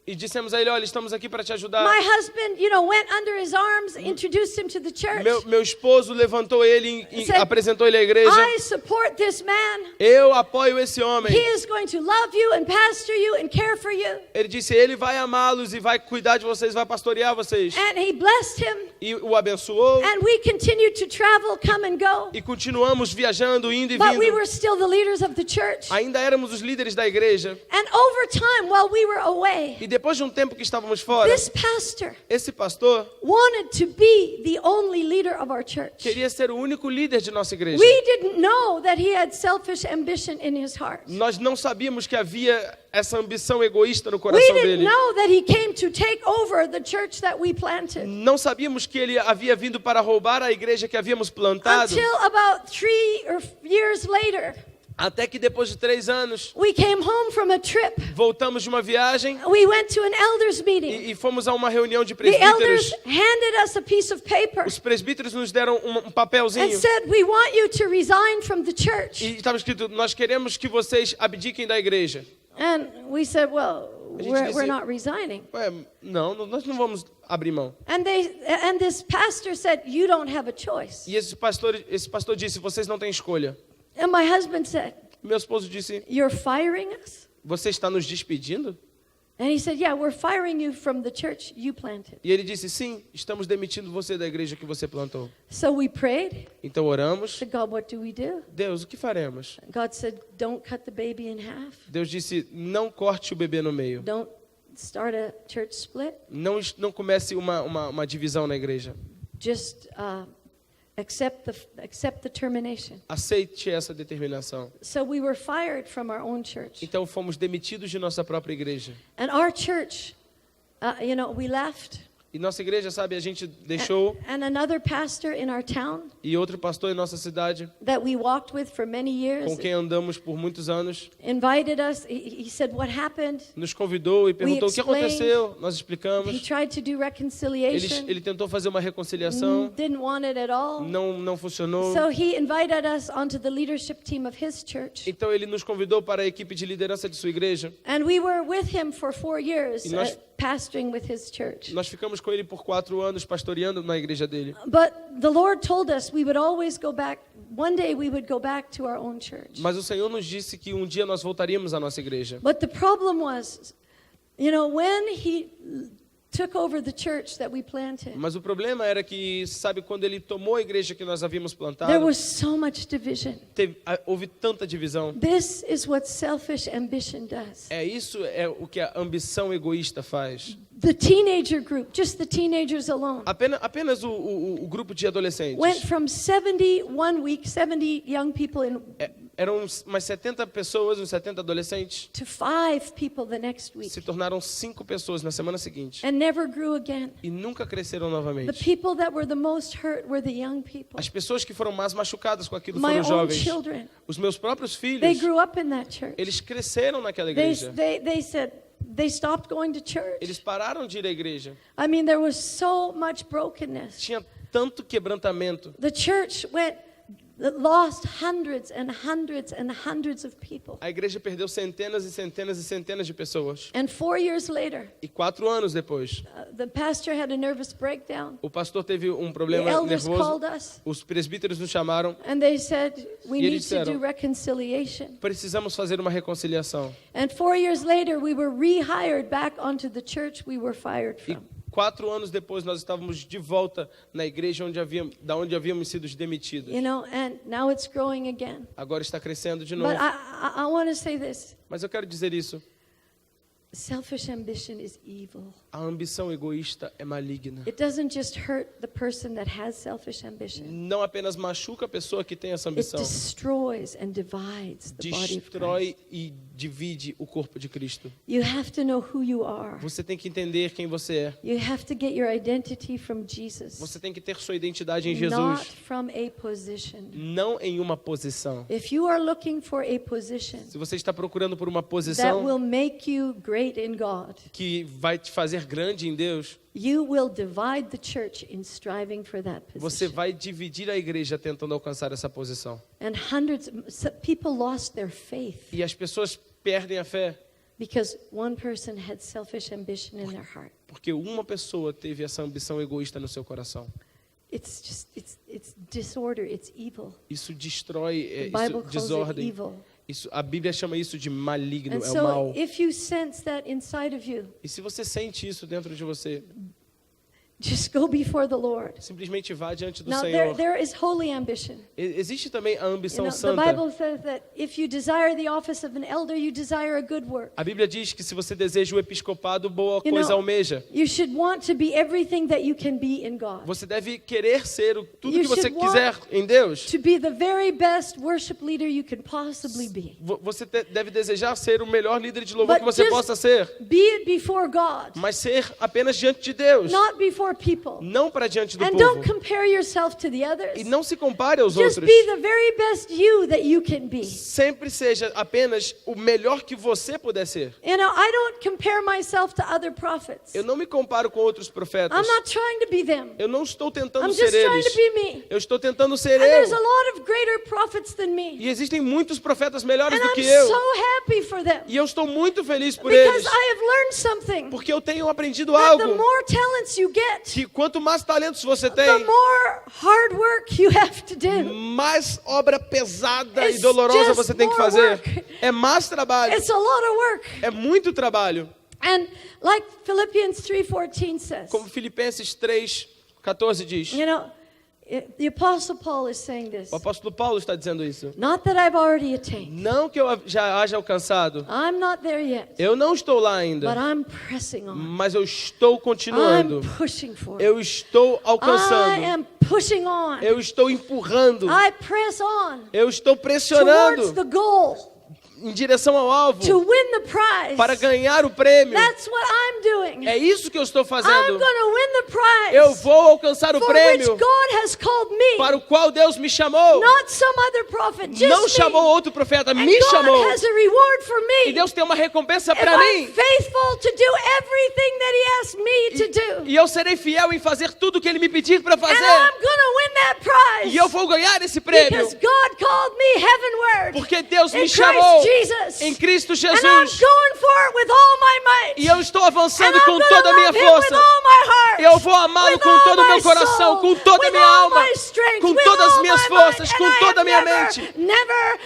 e dissemos a ele, olha, estamos aqui para te ajudar. My husband, you know, went under his arms, introduced him to the church. Meu esposo levantou ele e Said, apresentou ele à igreja. I support this man. Eu apoio esse homem. He is going to love you and pastor you and care for you. Ele disse, ele vai amá-los e vai cuidar de vocês, vai pastorear vocês. And he blessed him. E o abençoou. And we continued to travel, come and go. E continuamos viajando, indo e But we vindo. were still the leaders of the church. Ainda éramos os líderes da igreja. And over time, while we were away, E depois de um tempo que estávamos fora, this pastor esse pastor wanted to be the only leader of our church. queria ser o único líder de nossa igreja. We didn't know that he had selfish ambition in his heart. Nós não sabíamos que havia essa ambição egoísta no We coração didn't dele. know that he came to take over the church that we planted. Não sabíamos que ele havia vindo para roubar a igreja que havíamos plantado. Until about 3 years later, Até que depois de 3 anos, we came home from a trip. voltamos de uma viagem We went to an elders meeting. e fomos a uma reunião de The elders presbíteros. handed us a piece of paper Os presbíteros nos deram um and papelzinho. said, "We want you to resign from the church." E estava escrito, nós queremos que vocês abdiquem da igreja. And we said, "Well, A gente we're disse- not resigning." Ué, não, nós não vamos abrir mão. And this pastor said, "You don't have a choice." E esse pastor disse, vocês não têm escolha. And my husband said, Meu esposo disse, "You're firing us?" você está nos despedindo? And he said, "Yeah, we're firing you from the church you planted." E ele disse, sim, estamos demitindo você da igreja que você plantou. So we prayed. Então oramos. Said, "God, what do we do?" Deus, o que faremos? God said, "Don't cut the baby in half. Deus disse, não corte o bebê no meio. Don't start a church split. Não comece uma divisão na igreja. Just accept the termination." Aceite essa determinação. So we were fired from our own church. Então fomos demitidos de nossa própria igreja. And our church, we left. E nossa igreja, sabe, a gente deixou. And another pastor in our town E outro pastor em nossa cidade, that we walked with for many years com quem andamos por muitos anos, invited us. He said, "What happened?" nos convidou e perguntou o que aconteceu. Nós He explicamos. tried to do reconciliation. Ele tentou fazer uma reconciliação. Didn't want it at all. Não funcionou. So he invited us onto the leadership team of his church. Então ele nos convidou para a equipe de liderança de sua igreja. And we were with him for 4 years, E nós- pastoring with his church. Nós ficamos com ele por 4 anos pastoreando na igreja dele. But the Lord told us we would always go back. One day we would go back to our own church. Mas o Senhor nos disse que um dia nós voltaríamos à nossa igreja. But the problem was, when he took over the church that we planted, Mas o problema era que, sabe, quando ele tomou a igreja que nós havíamos there plantado, was so much division. houve tanta divisão. This is what selfish ambition does. Isso é o que a ambição egoísta faz. The teenager group, just the teenagers alone, Apenas o grupo de adolescentes. went from 70 one week, 70 young people Eram umas 70 pessoas, uns 70 adolescentes. to 5 people the next week, Se tornaram 5 pessoas na semana seguinte. and never grew again. E nunca cresceram The novamente. people that were the most hurt were the young people. As pessoas que foram mais machucadas com aquilo My foram own jovens. children, Os meus próprios they filhos, grew up in that church. eles cresceram naquela They, igreja. they said they stopped going to Eles church. pararam de ir à igreja. I mean, there was so much brokenness. Tinha tanto quebrantamento. The church lost hundreds and hundreds and hundreds of people. A igreja perdeu centenas e centenas e centenas de pessoas. And 4 years later, E 4 anos depois, the pastor had a nervous breakdown. o pastor teve um The problema elders nervoso. called us Os presbíteros nos chamaram. and they said, "We E need eles to do disseram, reconciliation." precisamos fazer uma reconciliação. And 4 years later, we were rehired back onto the church we were fired E from. 4 anos depois, nós estávamos de volta na igreja da onde havíamos sido demitidos. And now it's growing again. Agora está crescendo de novo. But I want to say this. Mas eu quero dizer isso. Selfish ambition is evil. A ambição egoísta é maligna. It doesn't just hurt the person that has selfish ambition. Não apenas machuca a pessoa que tem essa It ambição. destroys and divides the body of Christ. Destrói e divide o corpo de Cristo. You have to know who you are. Você tem que entender quem você é. You have to get your identity from Jesus, Você tem que ter sua identidade em not Jesus, from a position. não em uma posição. If you are looking for a position Se você está procurando por uma that posição will make you great in God, que vai te fazer grande em Deus, you will divide the church in striving for that você position. vai dividir a igreja tentando alcançar essa posição. And people lost their faith E as pessoas perdem a fé because one person had selfish ambition in their heart. porque uma pessoa teve essa ambição egoísta no seu coração. It's disorder, it's evil. Isso destrói, The Bible isso calls it desordem. evil. A Bíblia chama isso de maligno, And é o mal. so if you sense that inside of you, E se você sente isso dentro de você, Just go before the Lord. Simplesmente vá diante do Now, Senhor. there is holy ambition. Existe também a You ambição know, the santa. Bible says that if you desire the office of an elder, you desire a good work. A Bíblia diz que se você deseja o episcopado, boa You coisa know, almeja. You should want to be everything that you can be in God. Você deve querer ser tudo You que você should want quiser em Deus. To be the very best worship leader you can possibly be. Você deve desejar ser o melhor líder de louvor But que você just possa ser. be it before God, Mas ser apenas diante de Deus. not before people. Não para diante do And povo. don't compare yourself to the others. E não se compare aos Just outros. be the very best you that you can be. Sempre seja apenas o melhor que você puder ser. You know, I don't compare myself to other prophets. Eu não me comparo com outros profetas. I'm not trying to be them. Eu não estou tentando I'm ser just trying eles. to be me. Eu estou tentando ser And there's a eu. lot of greater prophets than me. E existem muitos profetas melhores And do I'm que eu. so happy for them. E eu estou muito feliz por Because eles. I have learned something. Porque eu tenho aprendido That the algo. more talents you get, Que quanto mais talentos você the tem, more hard work you have to do. mais obra pesada e It's dolorosa just você tem que more fazer. work. É mais trabalho. It's a lot of work. É muito trabalho. And like Philippians 3:14 says, Como Filipenses 3:14 diz. you know, the Apostle Paul is saying this. O apóstolo Paulo está dizendo isso. Not that I've already attained. Não que eu já haja alcançado. I'm not there yet. Eu não estou lá But ainda. I'm pressing on. Mas eu estou continuando. I'm pushing for it. Eu estou I alcançando. am pushing on. Eu estou empurrando. I press on Eu estou towards pressionando the goal em direção ao alvo to win the prize. para ganhar o prêmio. That's what I'm doing. É isso que eu estou I'm fazendo. going to win the prize Eu vou alcançar o for which prêmio God has called me. para o qual Deus me chamou. Not some other prophet, just Não me. chamou outro profeta, And me God chamou. has a reward for E me. Deus tem uma recompensa If para I'm mim. faithful to do everything that He asked me to do. E eu serei fiel em fazer tudo o que Ele me pedir para And fazer. I'm going to win that prize. E eu vou ganhar esse prêmio. Because God called me heavenward. Porque Deus in me chamou Christ Jesus. em Cristo And I'm Jesus. going for it with all my might. E eu estou And avançando I'm com gonna toda a minha love Him with força. all my heart. Eu vou amá-lo with com all todo o my meu coração, soul, com toda a with minha all alma, my strength, com with todas as all minhas my forças, might. com And I toda a am minha never, mente.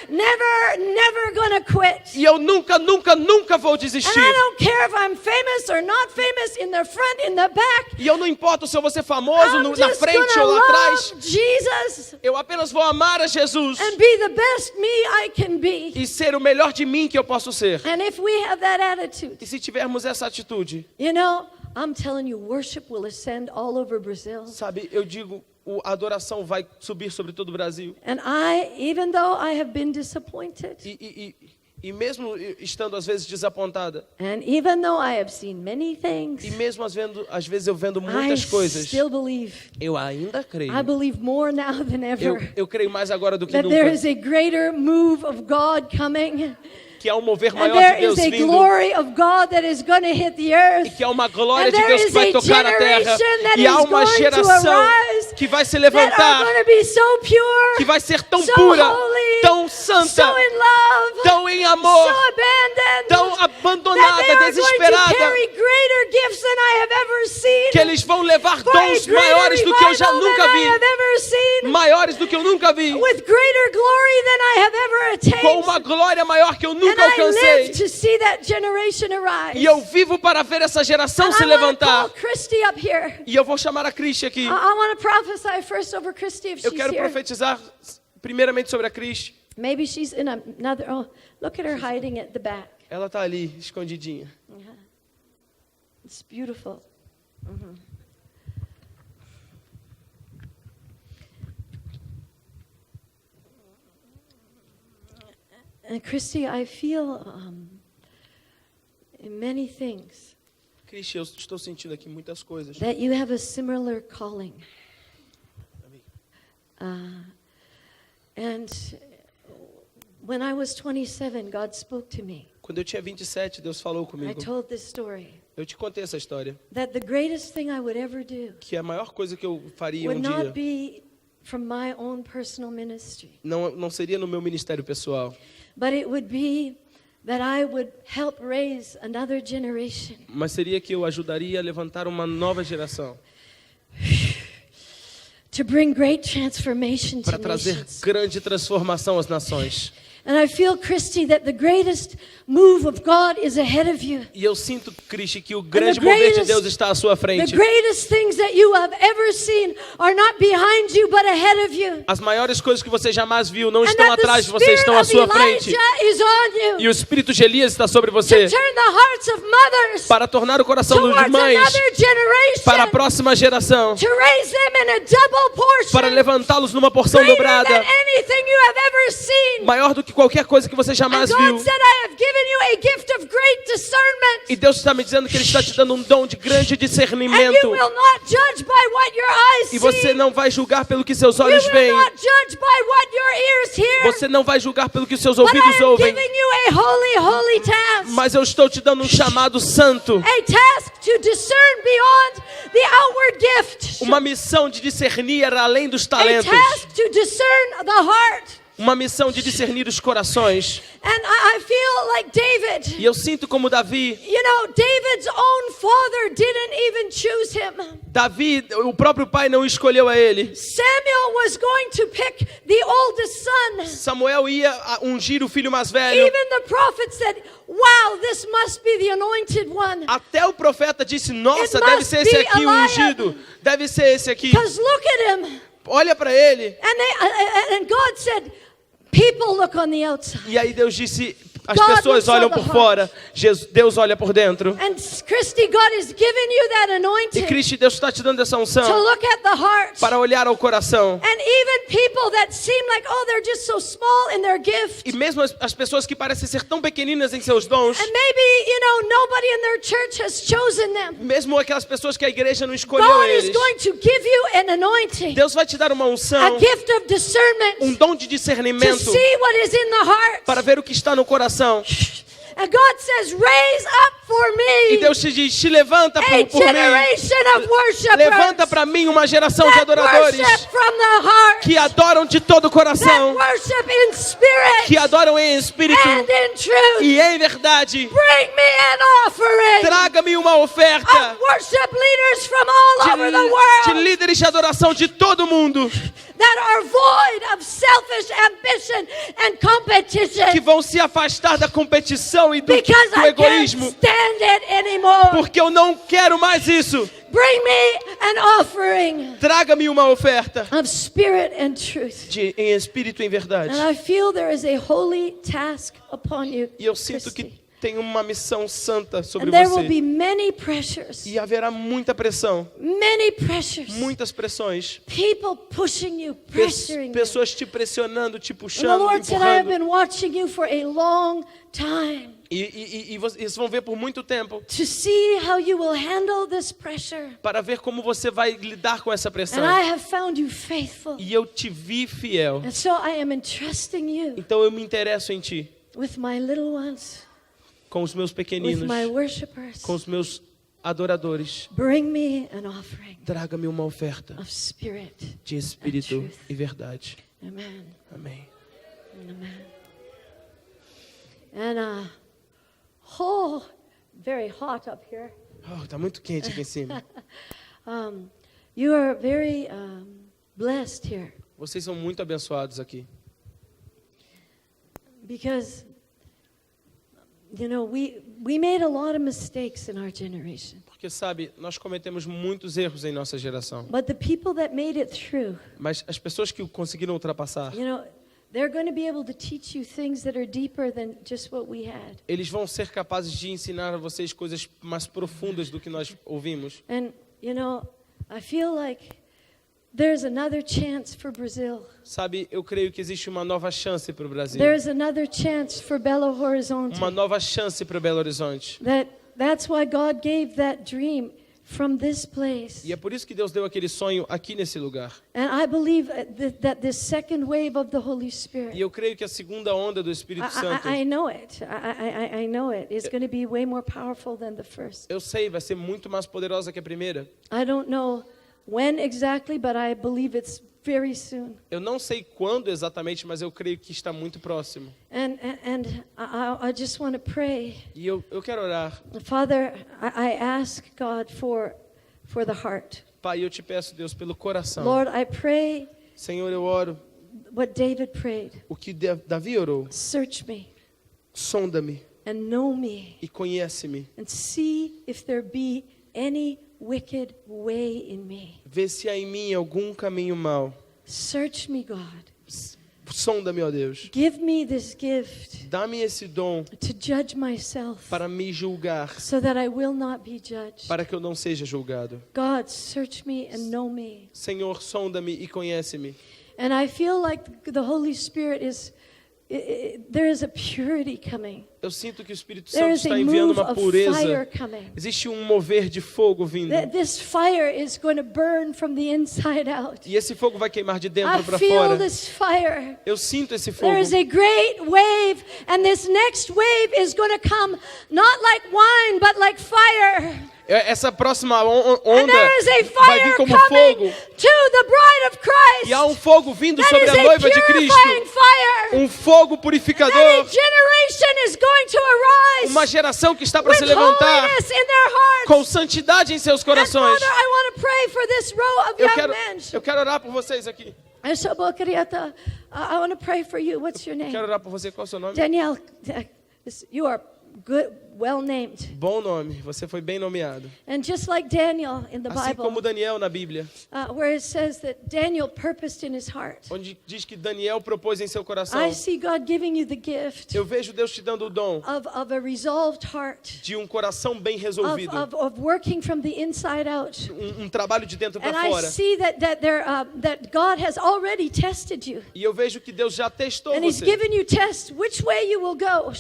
never gonna quit. E eu nunca, nunca, nunca vou And desistir. I don't care if I'm famous or not famous, in the front, in the back. E eu não importo se eu vou ser famoso I'm na just frente gonna ou lá atrás. love Jesus Eu apenas vou amar a Jesus and be the best me I can be. e ser o melhor de mim que eu posso ser. And if we have that attitude, E se tivermos essa atitude, you know, I'm telling you, worship will ascend all over Brazil. sabe, eu digo, a adoração vai subir sobre todo o Brasil. And even though I have been disappointed, E mesmo estando às vezes desapontada, and even though I have seen many things, e mesmo às vezes eu vendo I muitas coisas, still believe. eu ainda creio. I believe more now than ever Eu creio mais agora do que that there nunca, is a greater move of God coming. que há um mover And maior de there Deus is a vindo, glory of God that is going to hit the earth. e que há uma glória And de there Deus que is vai a tocar a terra, generation that e há is uma going to geração arise que vai se that are levantar, going to be so pure, que vai ser tão so pura, holy, tão so santa, in love, tão em amor, so abandoned, tão that abandonada, they are going to desesperada, carry greater gifts than I have ever seen, que eles vão levar for a dons greater maiores do que eu já revival nunca than I vi, have ever seen, maiores do que eu nunca vi, with greater glory than I have ever com attained. uma glória maior que eu And nunca I live alcancei. to see that generation arise. E eu vivo para ver essa geração And se I want to levantar. call Christy up here. E eu vou chamar a Cristi aqui. I want to prophesy first over Christy if Eu she's quero here. profetizar primeiramente sobre a Cristi. Maybe she's in another. Oh, look at her hiding at the back. Ela está ali, escondidinha. It's beautiful. And Christy, I feel in many things Cristi, eu estou sentindo aqui muitas coisas. that you have a similar calling. And when I was 27, God spoke to me. Quando eu tinha 27, Deus falou I comigo. told this story Eu te contei essa história. that the greatest thing I would ever do Que a maior coisa que eu faria would not dia be from my own personal ministry, não seria no meu ministério pessoal, but it would be that I would help raise another generation mas seria que eu ajudaria a levantar uma nova geração to bring great transformation to para trazer nations. grande transformação às nações. And I feel, Christy, that the greatest move of God is ahead of you. E eu sinto, Cristi, que o grande mover de Deus está à sua The frente. greatest things that you have ever seen are not behind you, but ahead of you. As maiores coisas que você jamais viu não And estão that the atrás de você, spirit estão à of sua frente. Elijah is on you. E o espírito de Elias está sobre To você turn the hearts of mothers para tornar o coração towards das mães another generation. para a próxima geração, To raise them in a double portion. para levantá-los numa porção Greater dobrada, than anything you have ever seen. maior do que qualquer coisa que você And jamais God viu. said, I have given you a gift of great discernment. E Deus está me dizendo que Ele está te dando um dom de grande And discernimento. you will not judge by what your eyes E você see. não vai julgar pelo que seus You olhos will veem. not judge by what your ears hear. Você não vai julgar pelo que seus But I ouvidos am ouvem. giving you a holy task. Mas eu estou te dando um chamado santo. A task to discern beyond the outward gift. Uma missão de discernir além dos A talentos. task to discern the heart. Uma missão de discernir os corações. And I feel like David. E eu sinto como Davi. You know, David's own father didn't even choose him. Davi, o próprio pai não escolheu a ele. Samuel was going to pick the oldest son. Samuel ia ungir o filho mais velho. Even the prophet said, wow, this must be the anointed one. Até o profeta disse, nossa, It deve must ser esse be aqui o Eliab. ungido. Deve ser esse aqui. Because look at him. Olha para ele. And God said, people look on the outside. E aí Deus disse, as God pessoas looks on olham the por heart. fora, Deus olha por dentro. And Christy, God has given you that E anointing Cristo, Deus está te dando essa to unção look at the heart. para olhar ao coração. And even people that seem like, oh, they're just so small in their gift. E mesmo as pessoas que parecem ser tão pequeninas em seus dons, And maybe, you know, nobody in their church has chosen them. mesmo aquelas pessoas que a igreja não escolheu God is eles, going to give you an anointing, Deus vai te dar uma a unção, gift of discernment dom de to discernimento see what is in the heart. para ver o que está no coração. And God says, raise up for E me Deus te diz, te levanta a por mim. generation of worshipers Levanta para mim uma geração de that adoradores worship from the heart, que adoram de todo o that coração, worship in spirit que adoram em espírito and in truth. e em verdade. Bring me an offering Traga-me uma oferta of worship leaders from all over the de world líderes de adoração de todo o mundo that are void of selfish ambition and que competition, vão se afastar da competição e do because I can't egoísmo, stand it anymore. porque eu não quero mais isso. Bring me an offering Traga-me uma oferta of spirit and truth. em espírito e em verdade. And I feel there is a holy task upon you, E eu sinto que Christy. tem uma missão santa sobre And there will be você. many pressures, E haverá muita pressão, many pressures. muitas pressões. People pushing you, pressuring you. Pessoas te pressionando, te And the puxando, Lord said, I have empurrando. been watching you for a long time E vocês vão ver por muito tempo to see how you will handle this pressure. para ver como você vai lidar com essa pressão. And I have found you faithful. E eu te vi fiel. And so I am entrusting you Então eu me interesso em ti, with my little ones, com os meus with pequeninos, my worshipers. com os meus adoradores. Bring me an offering Traga-me uma oferta of spirit. de espírito truth. e verdade. Amen. Amém. Amen. And oh, very hot up here. Oh, tá muito quente aqui em cima. You are very blessed here Vocês são muito abençoados aqui. because, you know, we made a lot of mistakes in our generation. Porque, sabe, nós cometemos muitos erros em nossa geração. But the people that made it through, Mas as pessoas que o conseguiram ultrapassar, you know, they're going to be able to teach you things that are deeper than just what we had. eles vão ser capazes de ensinar a vocês coisas mais profundas do que nós ouvimos. And, you know, I feel like there's another chance for Brazil. Sabe, eu creio que existe uma nova chance para o Brasil. There's another chance for Belo Horizonte. Uma nova chance para Belo Horizonte. That's why God gave that dream from this place. E é por isso que Deus deu aquele sonho aqui nesse lugar. And I believe that this second wave of the Holy E Spirit, eu creio que a segunda onda do Espírito Santo, I know it. I know it. It's going to be way more powerful than the first. eu sei, vai ser muito mais poderosa que a primeira. I don't know when exactly, but I believe it's very soon. Eu não sei quando exatamente, mas eu creio que está muito próximo. And I just want to pray. E eu quero orar. Father, I ask God for the heart. Pai, eu te peço, Deus, pelo coração. Lord, I pray Senhor, eu oro what David prayed. O que Davi orou. Search me Sonda-me and know me e conhece-me. and see if there be any wicked way in me. Vê se há em mim algum caminho mau. Search me, God. Sonda-me, ó Deus. Give me this gift Dá-me esse dom to judge myself para me julgar, so that I will not be judged. para que eu não seja julgado. God, search me and know me. Senhor, sonda-me e conhece-me. And I feel like the Holy Spirit there is a purity coming. Eu sinto que o Espírito There Santo is a está enviando move uma of pureza. fire coming. Existe um mover de fogo vindo. This fire is going to burn from the inside out. E esse fogo vai queimar de I dentro para feel fora. this fire. Eu sinto esse fogo. There is a great wave, and this next wave is going to come not like wine, but like fire. Essa próxima And onda there is a vai vir fire como coming fogo. to the bride of Christ. E há um fogo vindo That sobre is a a noiva de Cristo. purifying fire. Um fogo And a purificador. generation is going to arise Uma geração que está para with se levantar holiness in their hearts. com santidade em seus And corações. Father, I want to pray for this row of young men. Eu quero orar por vocês aqui. I want to pray for you. What's your name? Quero orar por você. Qual é o seu nome? Danielle, you are good, well named. Bom nome. Você foi bem nomeado. And just like Daniel in the Assim como Bible, Daniel na Bíblia, where it says that Daniel purposed in his heart. onde diz que Daniel propôs em seu coração. I see God giving you the gift Eu vejo Deus te dando o dom of a resolved heart, de um coração bem resolvido. of working from the inside out. Um trabalho de dentro And para I fora. see that God has already tested you. E eu vejo que Deus já testou And He's você. given you tests which way you will go.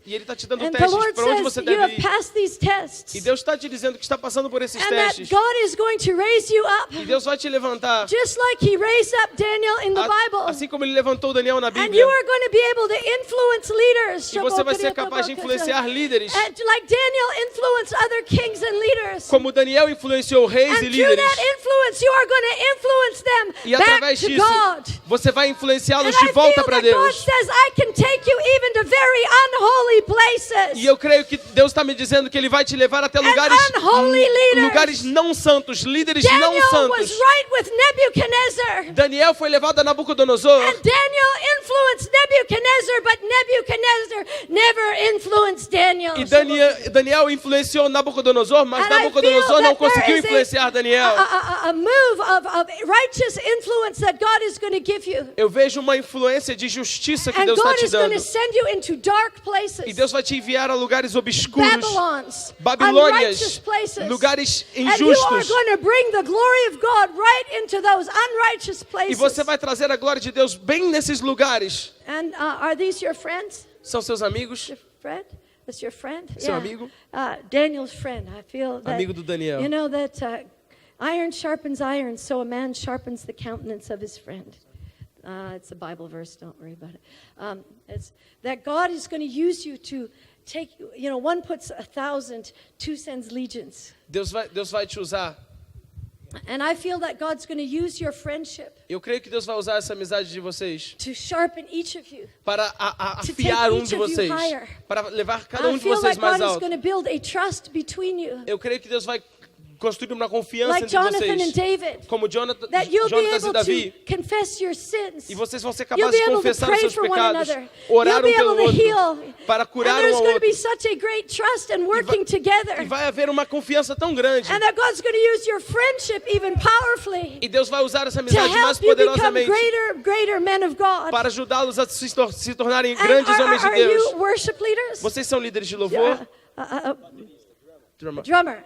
E Ele tá te dando And the testes Lord para onde says você that you deve have ir. passed these tests. E Deus está te dizendo que está passando por esses And that testes. God is going to raise you up. E Deus vai te levantar. Just like He raised up Daniel in the Bible. Assim como Ele levantou Daniel na And Bíblia. you are going to be able to influence leaders. E você vai ser capaz de influenciar líderes. And like Daniel influenced other kings and leaders. Como Daniel influenciou reis And e through líderes. that influence, you are going to influence them E back através to disso, God. você vai And influenciá-los I de volta feel para that God Deus. says, I can take you even to very unholy places. E eu creio que Deus está me dizendo que Ele vai te levar até unholy leaders. lugares não santos, líderes não Daniel was santos. right with Nebuchadnezzar. Daniel foi levado a Nabucodonosor. And Daniel influenced Nebuchadnezzar, but Nebuchadnezzar never influenced Daniel. E Daniel influenciou Nabucodonosor, mas And I Nabucodonosor feel não that there conseguiu is influenciar Daniel. a move of righteous influence that God is going to give you. Eu vejo uma influência de justiça que And Deus está God te is going dando. to send you into dark places. E Deus vai te enviar a lugares obscuros, Babylons, Babilônias, unrighteous places. lugares And you are injustos. going to bring the glory of God right into those unrighteous E places. você vai trazer a glória de Deus bem nesses lugares. And are these your friends? São seus amigos? Your friend? That's your friend? Seu amigo? Daniel's friend. I feel that, Amigo do Daniel. You know that iron sharpens iron, so a man sharpens the countenance of his friend. It's a Bible verse, don't worry about it. It's that God is going to use you to take, one puts 1,000, two sends legions. Deus vai te usar. And I feel that God's going to use your friendship Eu creio que Deus vai usar essa amizade de vocês to sharpen each of you. para To afiar take um each de of you vocês, higher. para levar cada I de feel vocês like mais God is alto. going to build a trust between you. Eu creio que Deus vai construir uma confiança Like entre Jonathan vocês, and David. como Jonatas That you'll be e able Davi. to confess your sins. E vocês vão ser You'll capazes be de able to confessar os pray seus for one pecados, another. orar You'll be pelo able to heal. outro, para curar And there's ao going to be outro. such a great trust and working together. E vai haver uma confiança tão grande. And that God's going to use your friendship even powerfully E Deus vai usar essa to amizade mais help you become poderosamente greater men of God. para ajudá-los a se tornarem And grandes homens de are you Deus. worship leaders? Vocês são líderes de louvor? Drummer.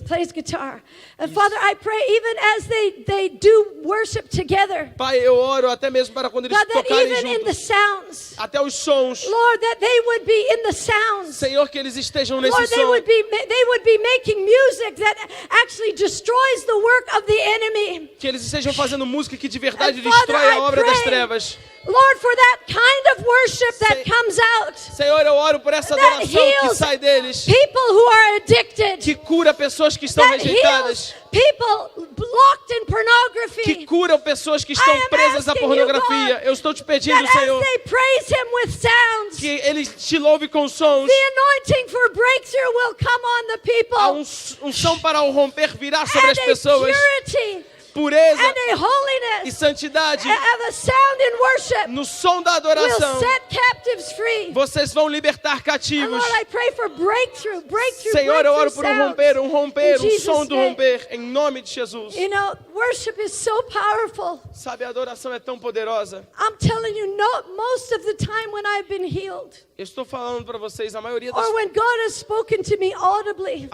Plays guitar. And Father, I pray even as they do worship together, Pai, eu oro até mesmo para quando eles God, that tocarem even in the juntos, sounds, até os sons. Lord, that they would be in the sounds. Senhor, que eles estejam nesse Lord, they som. would be making music that actually destroys the work of the enemy. Que eles estejam fazendo música que de verdade And Father, destrói a I obra das pray, trevas. Lord, for that kind of worship that comes out, Senhor, eu oro por essa that adoração que heals sai deles, people who are addicted, que cura pessoas que estão that rejeitadas, heals people locked in que pornography, curam pessoas que I estão am presas à asking you, pornografia. God, Eu estou te pedindo, that as Senhor, they praise Him with sounds, que eles te louvem com sons. the anointing for breakthrough will come on the people, Há um som para o romper virar sobre and as a pessoas. purity pureza and a e holiness santidade and a sound in worship no som da will adoração. set captives free. Vocês vão libertar And cativos. Lord, I pray for breakthrough, Senhor, eu oro por um romper, In um Jesus' som do name. romper, em nome de Jesus. You know, worship is so powerful. Sabe, a adoração é tão poderosa. I'm telling you, most of the time when I've been healed, Eu estou falando para vocês, a maioria or das when God has spoken to me audibly,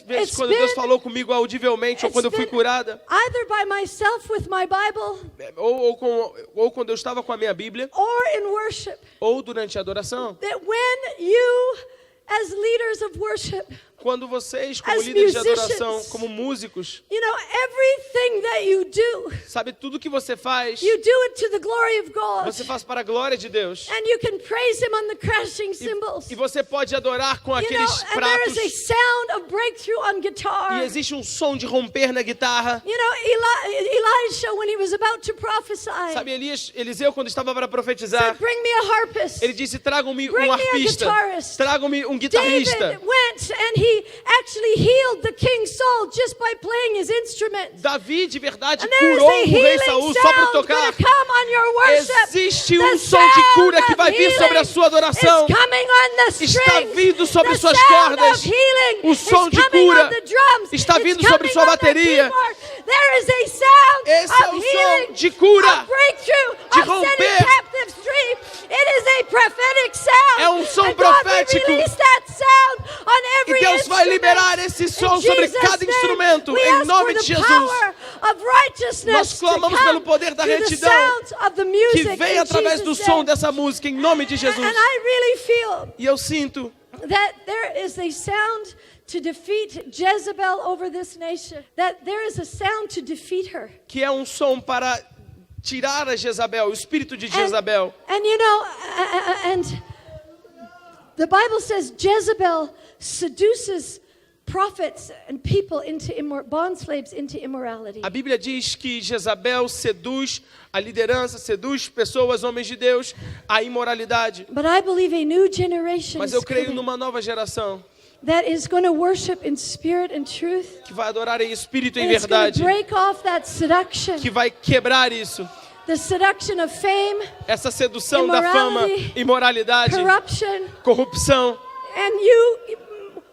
vezes It's quando Deus been- falou comigo audivelmente, ou it's quando eu fui been curada, either by myself with my Bible ou quando eu estava com a minha Bíblia, or in worship, ou durante a adoração, that when you, as leaders of worship, quando vocês, como As líderes de musicians, adoração, como músicos, you know, everything that you do, sabe, tudo que você faz, you do it to the glory of God. você faz para a glória de Deus. And you can praise Him on the crashing cymbals. E você pode adorar com You know, aqueles and there is a pratos. sound of breakthrough on guitar. E existe um som de romper na guitarra. You know, Elisha, when he was about to prophesy, Sabe, Eliseu, quando estava para profetizar, said, bring me a harpist. ele disse, tragam-me Bring um me a arpista, guitarist. tragam-me um David guitarrista. went and he actually healed the king Saul just by playing his instrument. Davi, de verdade, And there is curou a o rei healing Saul só para sound tocar. going to come on your worship. Existe The um som de cura sound que vai of vir sobre a healing sua adoração. is coming on the Está strings. vindo sobre The suas sound cordas. of healing O som is de coming cura on the drums. está It's vindo sobre coming sua on the bateria. keyboard. There is a sound Esse of é o healing, som de cura, of breakthrough, de of setting romper. captives free. It is a prophetic sound. É um som And God will profético. release that sound on E every Deus vai instrument. liberar esse som In sobre Jesus' cada name, instrumento, we em ask nome for de the Jesus. power of righteousness Nós clamamos to come pelo poder da through the retidão sounds of the music que vem in através do Jesus' som name. dessa música, em nome de Jesus. And I really feel E eu sinto that there is a sound to defeat Jezebel over this nation. That there is a sound to defeat her. que é um som para tirar a Jezabel, o espírito de Jezabel. And you know, and the Bible says Jezebel seduces prophets and people into bond slaves into immorality. A Bíblia diz que Jezabel seduz a liderança, seduz pessoas, homens de Deus, à imoralidade. But I believe a new generation Mas is eu creio coming numa nova geração that is going to worship in spirit and truth. que vai adorar em espírito e em And it's going to verdade, break off that seduction. que vai quebrar isso, The seduction of fame, essa sedução da fama, Immorality, imoralidade, corruption, corrupção. and you,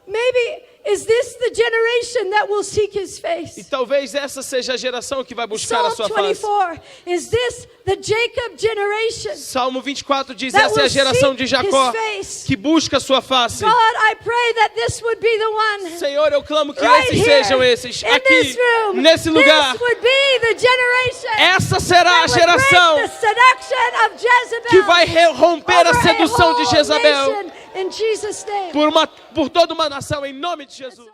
maybe, is this the generation that will seek His E face? talvez essa seja a geração que vai buscar a Psalm sua face. 24, is this the Jacob generation? Salmo 24 diz, That essa é a will geração de seek Jacó his face. que busca a sua face. God, I pray that this would be the one. Senhor, eu clamo que Right esses here, sejam esses, in aqui, this room, nesse lugar. this would be the generation Essa será a that would break geração the seduction of Jezebel que vai romper a over sedução de whole Jezabel nation, in Jesus' name. por toda uma nação, em nome de Jesus.